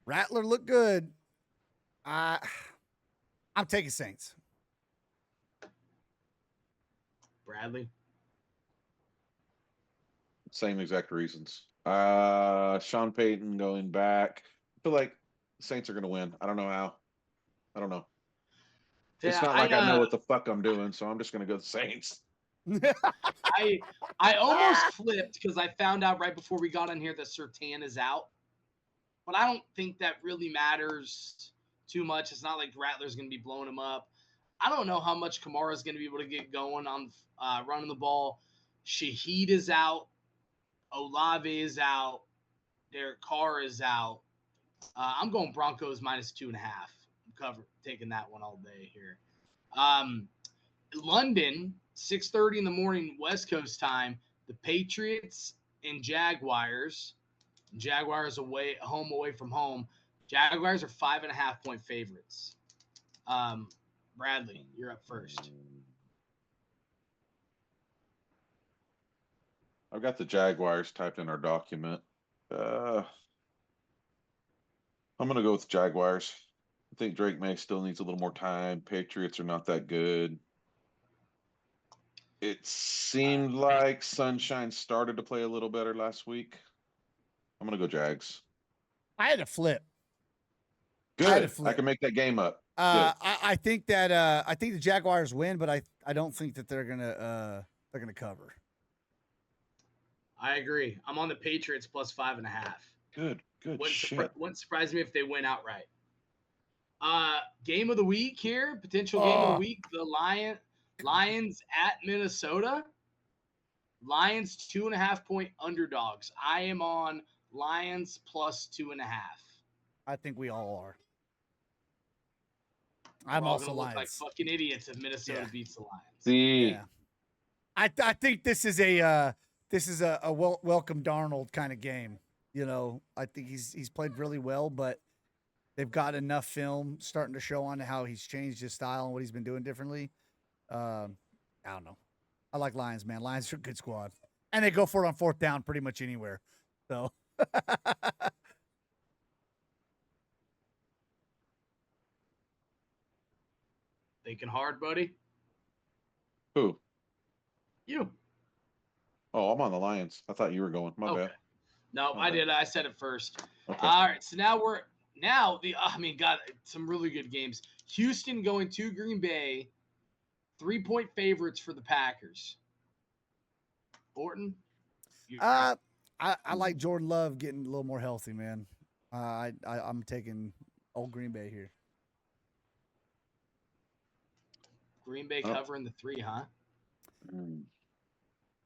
Rattler looked good. I'm taking Saints. Bradley. Same exact reasons. Sean Payton going back. I feel like the Saints are going to win. I don't know how. I don't know. Yeah, it's not like I know what the fuck I'm doing, so I'm just going to go the Saints. I almost flipped because I found out right before we got on here that Surtain is out. But I don't think that really matters too much. It's not like Rattler's going to be blowing him up. I don't know how much Kamara's going to be able to get going on running the ball. Shaheed is out. Olave is out. Derek Carr is out. I'm going Broncos -2.5. Taking that one all day here. London, 6:30 in the morning, West Coast time. The Patriots and Jaguars. Jaguars away from home. Jaguars are 5.5-point favorites. Bradley, you're up first. I've got the Jaguars typed in our document. I'm gonna go with Jaguars. I think Drake May still needs a little more time. Patriots are not that good. It seemed like Sunshine started to play a little better last week. I'm gonna go Jags. I had to flip. Good. I can make that game up. I think that I think the Jaguars win, but I don't think that they're gonna cover. I agree. I'm on the Patriots plus 5.5. Good shit. Wouldn't surprise me if they win outright. Game of the week here, potential game of the week. The Lions at Minnesota. Lions 2.5-point underdogs. I am on Lions plus 2.5. I think we all are. We're I'm all also gonna look Lions. like fucking idiots if Minnesota beats the Lions. See, I think this is a welcome Darnold kind of game. You know, I think he's played really well, but they've got enough film starting to show on how he's changed his style and what he's been doing differently. I don't know. I like Lions, man. Lions are a good squad, and they go for it on fourth down pretty much anywhere. So. Thinking hard, buddy. who? You. Oh, I'm on the Lions. I thought you were going. My bad. No, My I bad. did. I said it first. Okay. All right. So God, some really good games. Houston going to Green Bay, 3-point favorites for the Packers. Orton. I like Jordan Love getting a little more healthy, man. I'm taking old Green Bay here. Green Bay covering the 3, huh?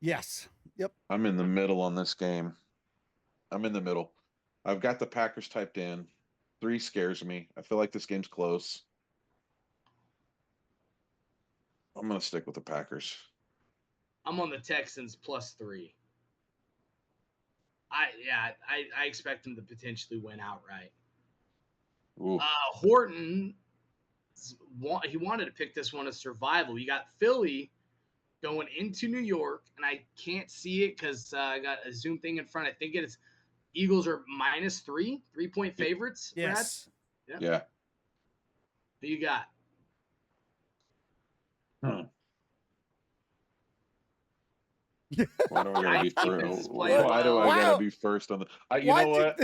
Yes. Yep. I'm in the middle on this game. I'm in the middle. I've got the Packers typed in. 3 scares me. I feel like this game's close. I'm going to stick with the Packers. I'm on the Texans plus 3. I expect them to potentially win outright. Ooh. Horton, he wanted to pick this one as survival. You got Philly going into New York, and I can't see it because I got a Zoom thing in front. I think it's Eagles are minus 3-point favorites. Yes. Brad? Yeah. Who you got? Why do I gotta be first? Why do I gotta be first on the? You know what?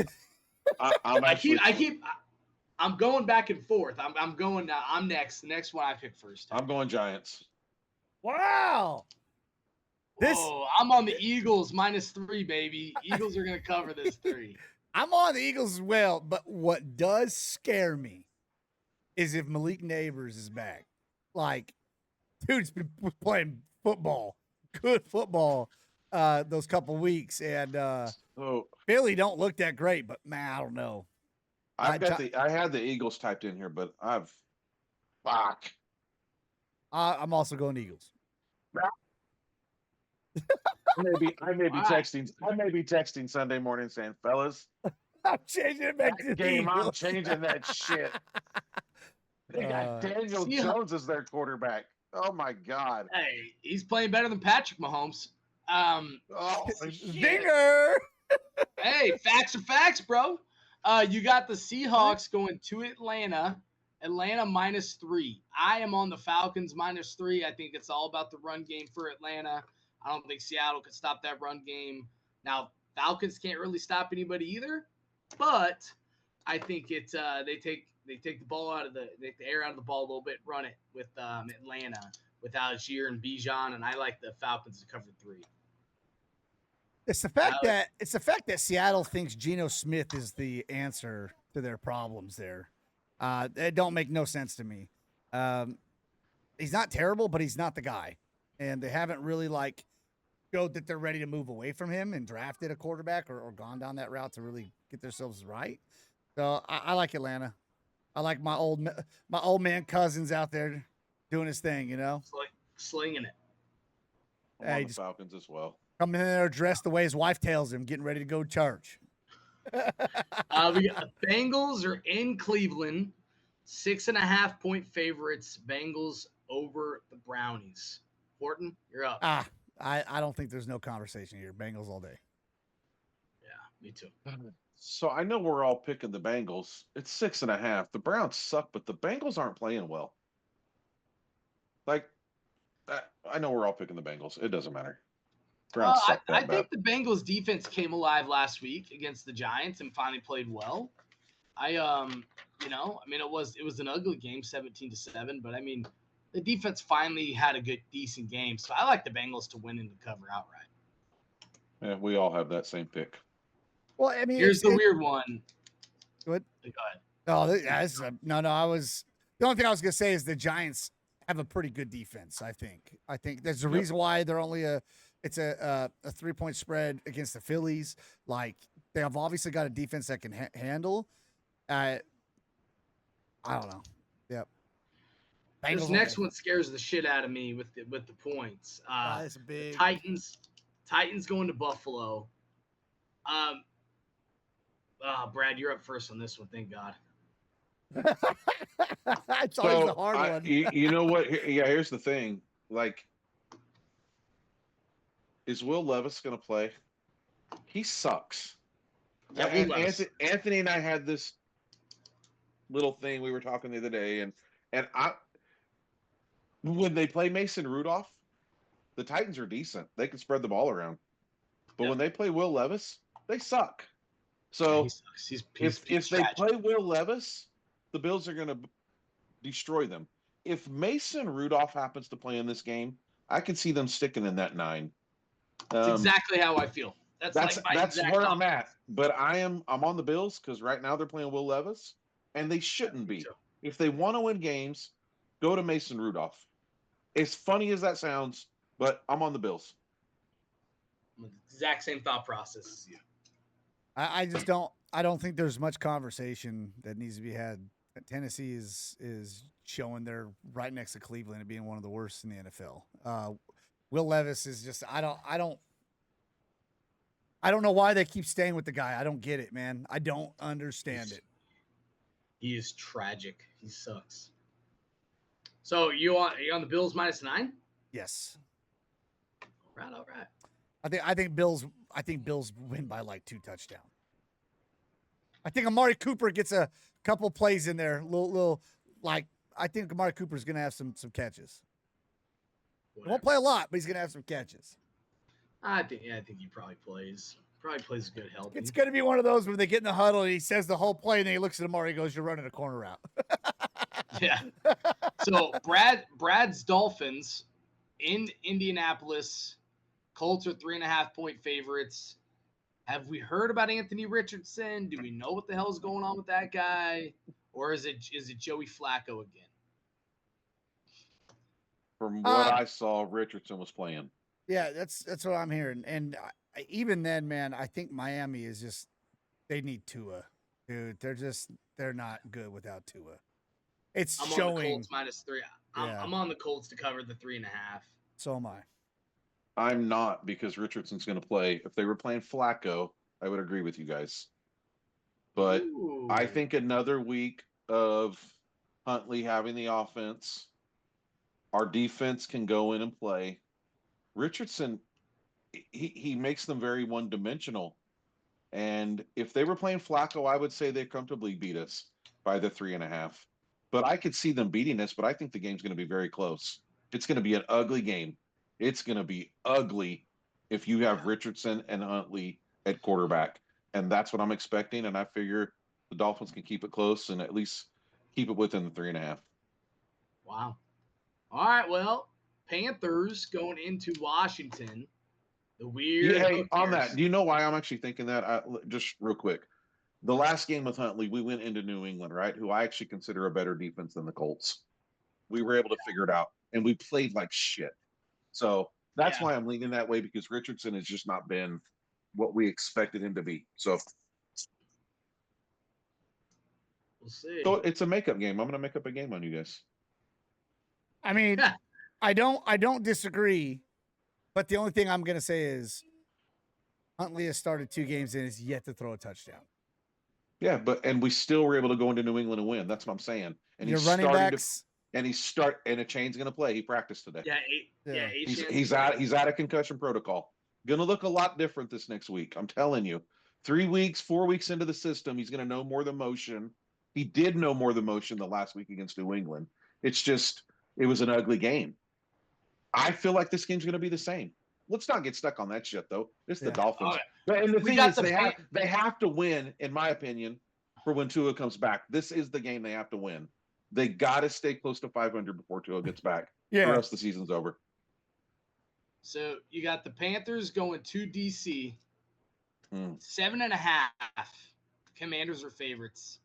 I'm going back and forth. I'm going now. I'm next. The next one I pick first. I'm going Giants. Wow. I'm on the Eagles minus 3, baby. Eagles are gonna cover this 3. I'm on the Eagles as well, but what does scare me is if Malik Neighbors is back. Like, dude's been playing football, good football, those couple weeks, and Philly don't look that great. But man, I don't know. I had the Eagles typed in here, but fuck. I'm also going Eagles. I may be texting Sunday morning saying, fellas, I'm changing it back to the game. I'm Eagles. changing that shit. They got Daniel Jones as their quarterback. Oh my God. Hey, he's playing better than Patrick Mahomes. Zinger. Hey, facts are facts, bro. You got the Seahawks going to Atlanta. Atlanta minus 3. I am on the Falcons minus 3. I think it's all about the run game for Atlanta. I don't think Seattle could stop that run game. Now, Falcons can't really stop anybody either, but I think it's they take the ball out of the air out of the ball a little bit, run it with Atlanta with Algier and Bijan, and I like the Falcons to cover 3. It's the fact that Seattle thinks Geno Smith is the answer to their problems there. It don't make no sense to me. He's not terrible, but he's not the guy. And they haven't really showed that they're ready to move away from him and drafted a quarterback or gone down that route to really get themselves right. So I like Atlanta. I like my old man Cousins out there doing his thing, you know, slinging it. I'm on the Falcons as well. Coming in there dressed the way his wife tells him, getting ready to go to church. We got the Bengals are in Cleveland, 6.5-point favorites. Bengals over the Brownies. Horton, you're up. I don't think there's no conversation here. Bengals all day. Yeah, me too. So I know we're all picking the Bengals. It's 6.5. The Browns suck, but the Bengals aren't playing well. Like, I know we're all picking the Bengals. It doesn't matter. Browns suck I that think bad. the Bengals defense came alive last week against the Giants and finally played well. It was an ugly game, 17-7, but I mean, the defense finally had a decent game. So I like the Bengals to win and to cover outright. Yeah, we all have that same pick. Well, I mean, Here's the weird one. What? Go ahead. No, I was the only thing I was gonna say is the Giants have a pretty good defense. I think there's a reason why they're only a 3-point spread against the Phillies. Like they have obviously got a defense that can handle. I don't know. Yep. Bengals This next one scares the shit out of me with the points. That's a big Titans going to Buffalo. Brad, you're up first on this one. Thank God. It's always the hard one. You know what? Yeah, here's the thing. Like, is Will Levis going to play? He sucks. Yeah, and Anthony and I had this little thing we were talking the other day, and when they play Mason Rudolph, the Titans are decent. They can spread the ball around. But when they play Will Levis, they suck. So he sucks. If they play Will Levis, the Bills are going to destroy them. If Mason Rudolph happens to play in this game, I can see them sticking in that 9. That's exactly how I feel. That's where I'm at. But I'm on the Bills because right now they're playing Will Levis, and they shouldn't be. If they want to win games, go to Mason Rudolph. As funny as that sounds, but I'm on the Bills. Exact same thought process as you. I just don't. I don't think there's much conversation that needs to be had. Tennessee is showing they're right next to Cleveland and being one of the worst in the NFL. Will Levis is just. I don't know why they keep staying with the guy. I don't get it, man. I don't understand it. He is tragic. He sucks. So are you on the Bills -9? Yes. All right. I think Bills win by like 2 touchdowns. I think Amari Cooper gets a couple plays in there. Little like I think Amari Cooper's gonna have some catches. He won't play a lot, but he's gonna have some catches. I think he probably plays. Probably plays a good help. It's gonna be one of those where they get in the huddle and he says the whole play and then he looks at Amari and goes, "You're running a corner route." Yeah. So Brad's Dolphins in Indianapolis. Colts are 3.5-point favorites. Have we heard about Anthony Richardson? Do we know what the hell's going on with that guy? Or is it Joey Flacco again? From what I saw, Richardson was playing. Yeah, that's what I'm hearing. And even then, man, I think Miami is just they need Tua, dude. They're not good without Tua. It's I'm showing. on the Colts -3. I'm on the Colts to cover the 3.5. So am I. I'm not because Richardson's going to play. If they were playing Flacco, I would agree with you guys. But I think another week of Huntley having the offense, our defense can go in and play. Richardson, he makes them very one-dimensional. And if they were playing Flacco, I would say they comfortably beat us by the 3.5. But I could see them beating us, but I think the game's going to be very close. It's going to be an ugly game. It's going to be ugly if you have Richardson and Huntley at quarterback. And that's what I'm expecting. And I figure the Dolphins can keep it close and at least keep it within the 3.5. Wow. All right. Well, Panthers going into Washington. The weird. Yeah, hey, on that, do you know why I'm actually thinking that? Just real quick. The last game with Huntley, we went into New England, right? Who I actually consider a better defense than the Colts. We were able to figure it out. And we played like shit. So that's why I'm leaning that way, because Richardson has just not been what we expected him to be. So we'll see. So it's a makeup game. I'm going to make up a game on you guys. I mean, I don't disagree, but the only thing I'm going to say is Huntley has started 2 games and is yet to throw a touchdown. Yeah, and we still were able to go into New England and win. That's what I'm saying. And Your he's running starting backs, and a chain's going to play. He practiced today. Yeah, Yeah. He's out of concussion protocol. Going to look a lot different this next week. I'm telling you. 3 weeks, 4 weeks into the system, he's going to know more than motion. He did know more than motion the last week against New England. It's just it was an ugly game. I feel like this game's going to be the same. Let's not get stuck on that shit though. It's the Dolphins. And the thing is, they have to win, in my opinion, for when Tua comes back. This is the game they have to win. They got to stay close to 500 before Tua gets back. Yeah. Or else the season's over. So you got the Panthers going to DC. 7.5. Commanders are favorites.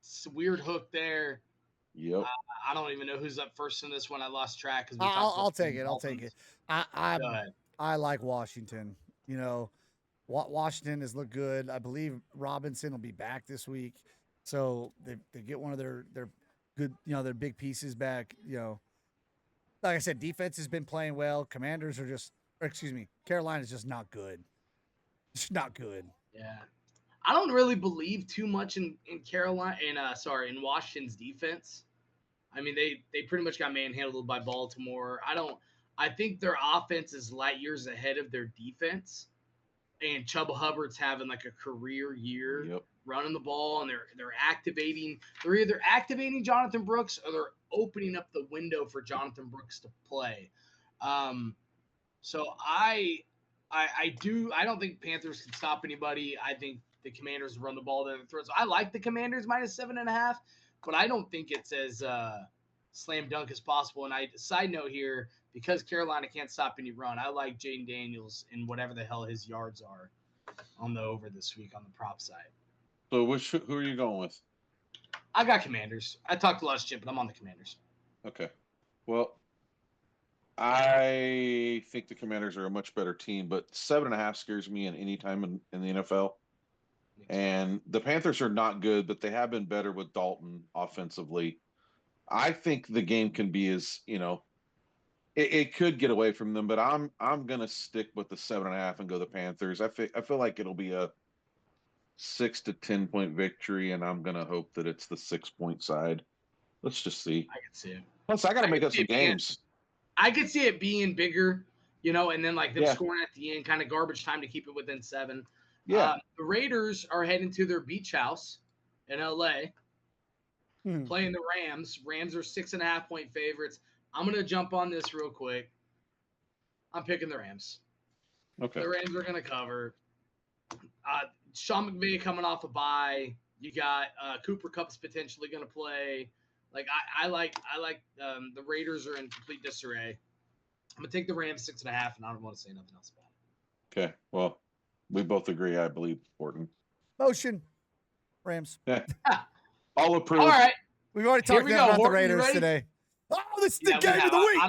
It's a weird hook there. Yep. I don't even know who's up first in this one. I lost track. I'll take it. I'll take it. I like Washington. You know, Washington has looked good. I believe Robinson will be back this week, so they get one of their good, you know, their big pieces back. You know, like I said, defense has been playing well. Commanders are Carolina's just not good. It's not good. Yeah. I don't really believe too much in in Washington's defense. I mean, they pretty much got manhandled by Baltimore. I think their offense is light years ahead of their defense. And Chuba Hubbard's having like a career year running the ball, and they're either activating Jonathan Brooks or they're opening up the window for Jonathan Brooks to play. So I don't think Panthers can stop anybody. I think the Commanders run the ball down their throats. I like the Commanders -7.5, but I don't think it's as slam dunk as possible. And side note here, because Carolina can't stop any run, I like Jaden Daniels and whatever the hell his yards are on the over this week on the prop side. So who are you going with? I got Commanders. I talked a lot of shit, but I'm on the Commanders. Okay. Well, I think the Commanders are a much better team, but 7.5 scares me in any time in the NFL. And the Panthers are not good, but they have been better with Dalton offensively. I think the game can be it could get away from them, but I'm gonna stick with the 7.5 and go the Panthers. I feel like it'll be a 6 to 10 point victory, and I'm gonna hope that it's the 6-point side. Let's just see. I can see it. Plus, I got to make up some games. I could see it being bigger, and then like them scoring at the end, kind of garbage time to keep it within 7. Yeah. The Raiders are heading to their beach house in LA, playing the Rams. Rams are 6.5 point favorites. I'm going to jump on this real quick. I'm picking the Rams. Okay. The Rams are going to cover. Sean McVay coming off a bye. You got Cooper Kupp's potentially going to play. Like I like the Raiders are in complete disarray. I'm going to take the Rams 6.5, and I don't want to say nothing else about it. Okay. Well, we both agree, I believe, Horton. Motion. Rams. Yeah. All approved. All right. We've already talked about Horton, the Raiders today. Oh, this is the game of the week.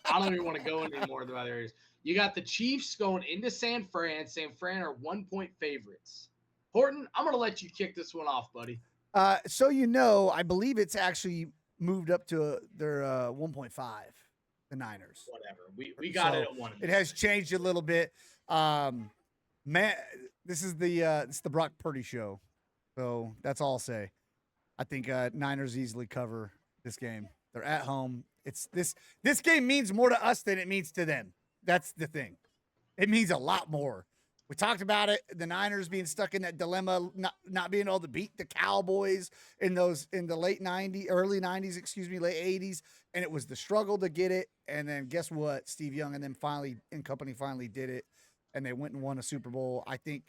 I don't even want to go anymore about the Raiders. You got the Chiefs going into San Fran. San Fran are 1-point favorites. Horton, I'm going to let you kick this one off, buddy. So I believe it's actually moved up to their 1.5, the Niners. Whatever. We got it at 1. It has changed a little bit. Man, this is the Brock Purdy show. So that's all I'll say. I think Niners easily cover this game. They're at home. It's this game means more to us than it means to them. That's the thing. It means a lot more. We talked about it. The Niners being stuck in that dilemma, not being able to beat the Cowboys in the late 90s, early 90s, late 80s. And it was the struggle to get it. And then guess what? Steve Young and them company finally did it. And they went and won a Super Bowl. I think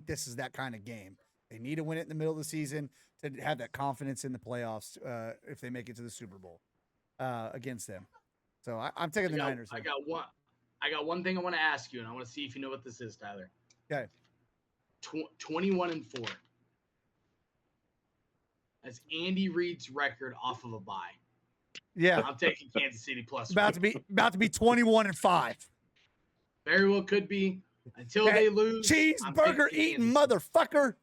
this is that kind of game. They need to win it in the middle of the season to have that confidence in the playoffs if they make it to the Super Bowl against them. So I'm taking the Niners. I got one thing I want to ask you, and I want to see if you know what this is, Tyler. Okay. 21-4. That's Andy Reid's record off of a bye. Yeah. I'm taking Kansas City plus. About to be 21-5. Very well could be until they lose. Cheeseburger eating motherfucker.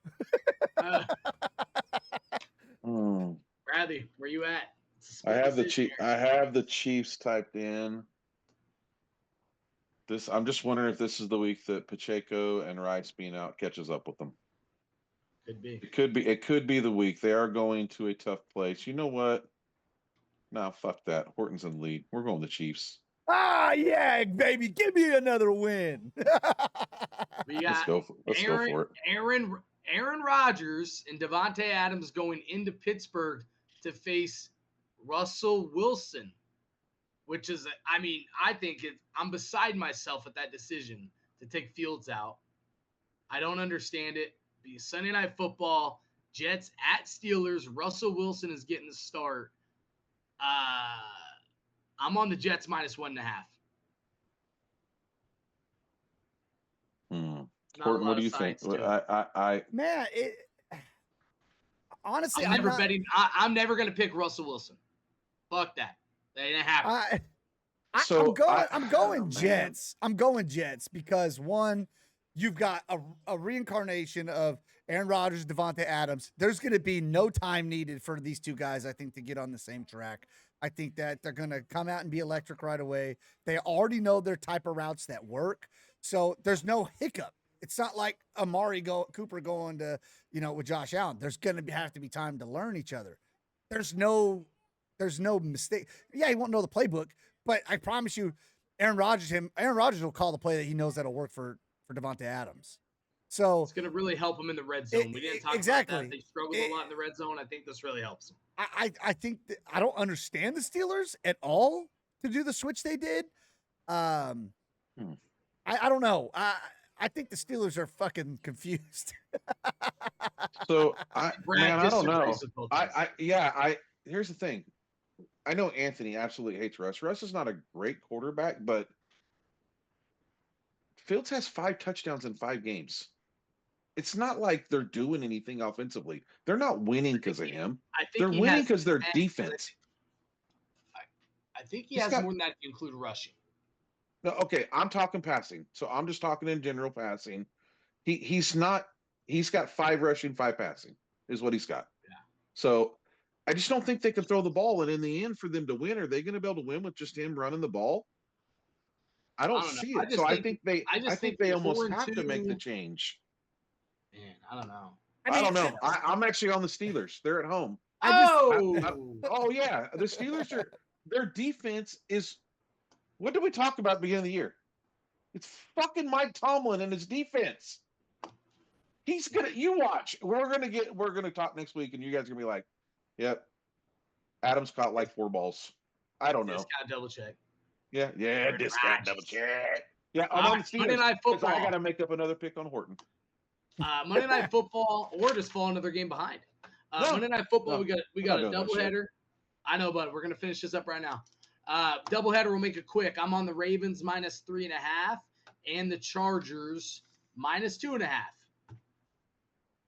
Bradley, where you at? I have the Chiefs typed in. I'm just wondering if this is the week that Pacheco and Rice being out catches up with them. Could be. It could be the week. They are going to a tough place. You know what? No, fuck that. Horton's in the lead. We're going the Chiefs. Ah, yeah, baby. Give me another win. We Let's got go. Let's go for it. Aaron Rodgers and Devontae Adams going into Pittsburgh to face Russell Wilson, which is, I mean, I'm beside myself at that decision to take Fields out. I don't understand it. Be Sunday Night Football, Jets at Steelers. Russell Wilson is getting the start. I'm on the Jets -1.5. Horton, what do you think? Man, honestly, I'm never going to pick Russell Wilson. Fuck that. That ain't happening. I'm going Jets. I'm going Jets because one, you've got a reincarnation of Aaron Rodgers, Devontae Adams. There's going to be no time needed for these two guys, I think, to get on the same track. I think that they're going to come out and be electric right away. They already know their type of routes that work. So there's no hiccup. It's not like Amari Cooper going to, with Josh Allen. There's going to have to be time to learn each other. There's no mistake. Yeah, he won't know the playbook, but I promise you, Aaron Rodgers will call the play that he knows that'll work for Devontae Adams. So it's going to really help him in the red zone. We didn't talk about that. They struggled a lot in the red zone. I think this really helps them. I think I don't understand the Steelers at all to do the switch they did. I don't know. I think the Steelers are fucking confused. So I don't know. Here's the thing. I know Anthony absolutely hates Russ. Russ is not a great quarterback, but Fields has 5 touchdowns in 5 games. It's not like they're doing anything offensively. They're not winning because of him. They're winning because their defense. I think he has more than that if you include rushing. No, okay, I'm talking passing. So I'm just talking in general passing. He's got 5 rushing, 5 passing is what he's got. Yeah. So I just don't think they can throw the ball. And in the end, for them to win, are they going to be able to win with just him running the ball? I don't see it. I think they almost have to make the change. Man, I don't know. I don't know. I'm actually on the Steelers. They're at home. Oh yeah, the Steelers are. Their defense is. What did we talk about at the beginning of the year? It's fucking Mike Tomlin and his defense. He's gonna. You watch. We're gonna talk next week, and you guys are gonna be like, "Yep, Adams caught like 4 balls." I don't know. Discount double check. Yeah. Discount double check. Yeah, I'm on the Steelers. Monday Night Football. I got to make up another pick on Horton. Monday Night Football, or just fall another game behind. Monday Night Football, we got a doubleheader. I know, but we're gonna finish this up right now. Doubleheader, we'll make it quick. I'm on the Ravens -3.5 and the Chargers -2.5.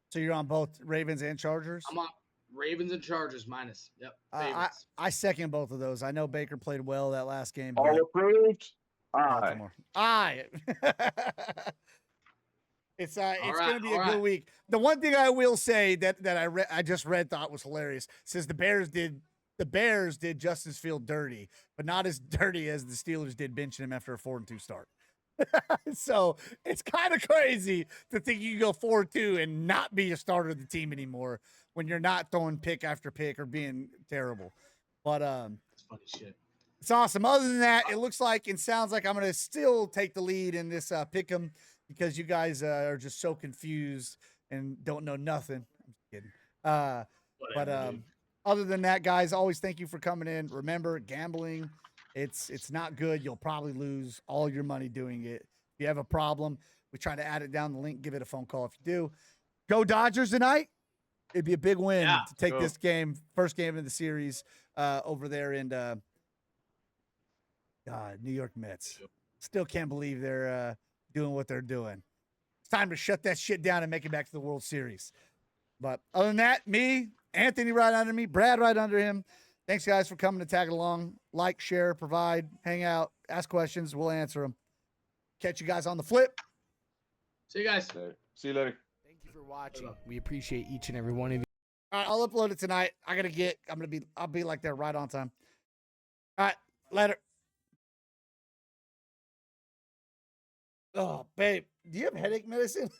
So you're on both Ravens and Chargers? I'm on Ravens and Chargers minus. Yep. I second both of those. I know Baker played well that last game. All approved. Aye. It's going to be a good week. The one thing I will say that I just read thought was hilarious says the Bears did Justice Field dirty, but not as dirty as the Steelers did benching him after a 4-2 start. So it's kind of crazy to think you can go 4-2 and not be a starter of the team anymore when you're not throwing pick after pick or being terrible. But it's funny shit. It's awesome. Other than that, it looks like and sounds like I'm going to still take the lead in this pick 'em because you guys are just so confused and don't know nothing. I'm just kidding. Other than that, guys, always thank you for coming in. Remember, gambling, it's not good. You'll probably lose all your money doing it. If you have a problem, we try to add it down the link. Give it a phone call if you do. Go Dodgers tonight. It'd be a big win to take this game, first game of the series, over there in New York Mets. Still can't believe they're doing what they're doing. It's time to shut that shit down and make it back to the World Series. But other than that, me, Anthony right under me, Brad right under him. Thanks, guys, for coming to tag along. Like, share, provide, hang out, ask questions. We'll answer them. Catch you guys on the flip. See you guys. See you later. Thank you for watching. We appreciate each and every one of you. All right, I'll upload it tonight. I'll be like there right on time. All right, later. Oh, babe, do you have headache medicine?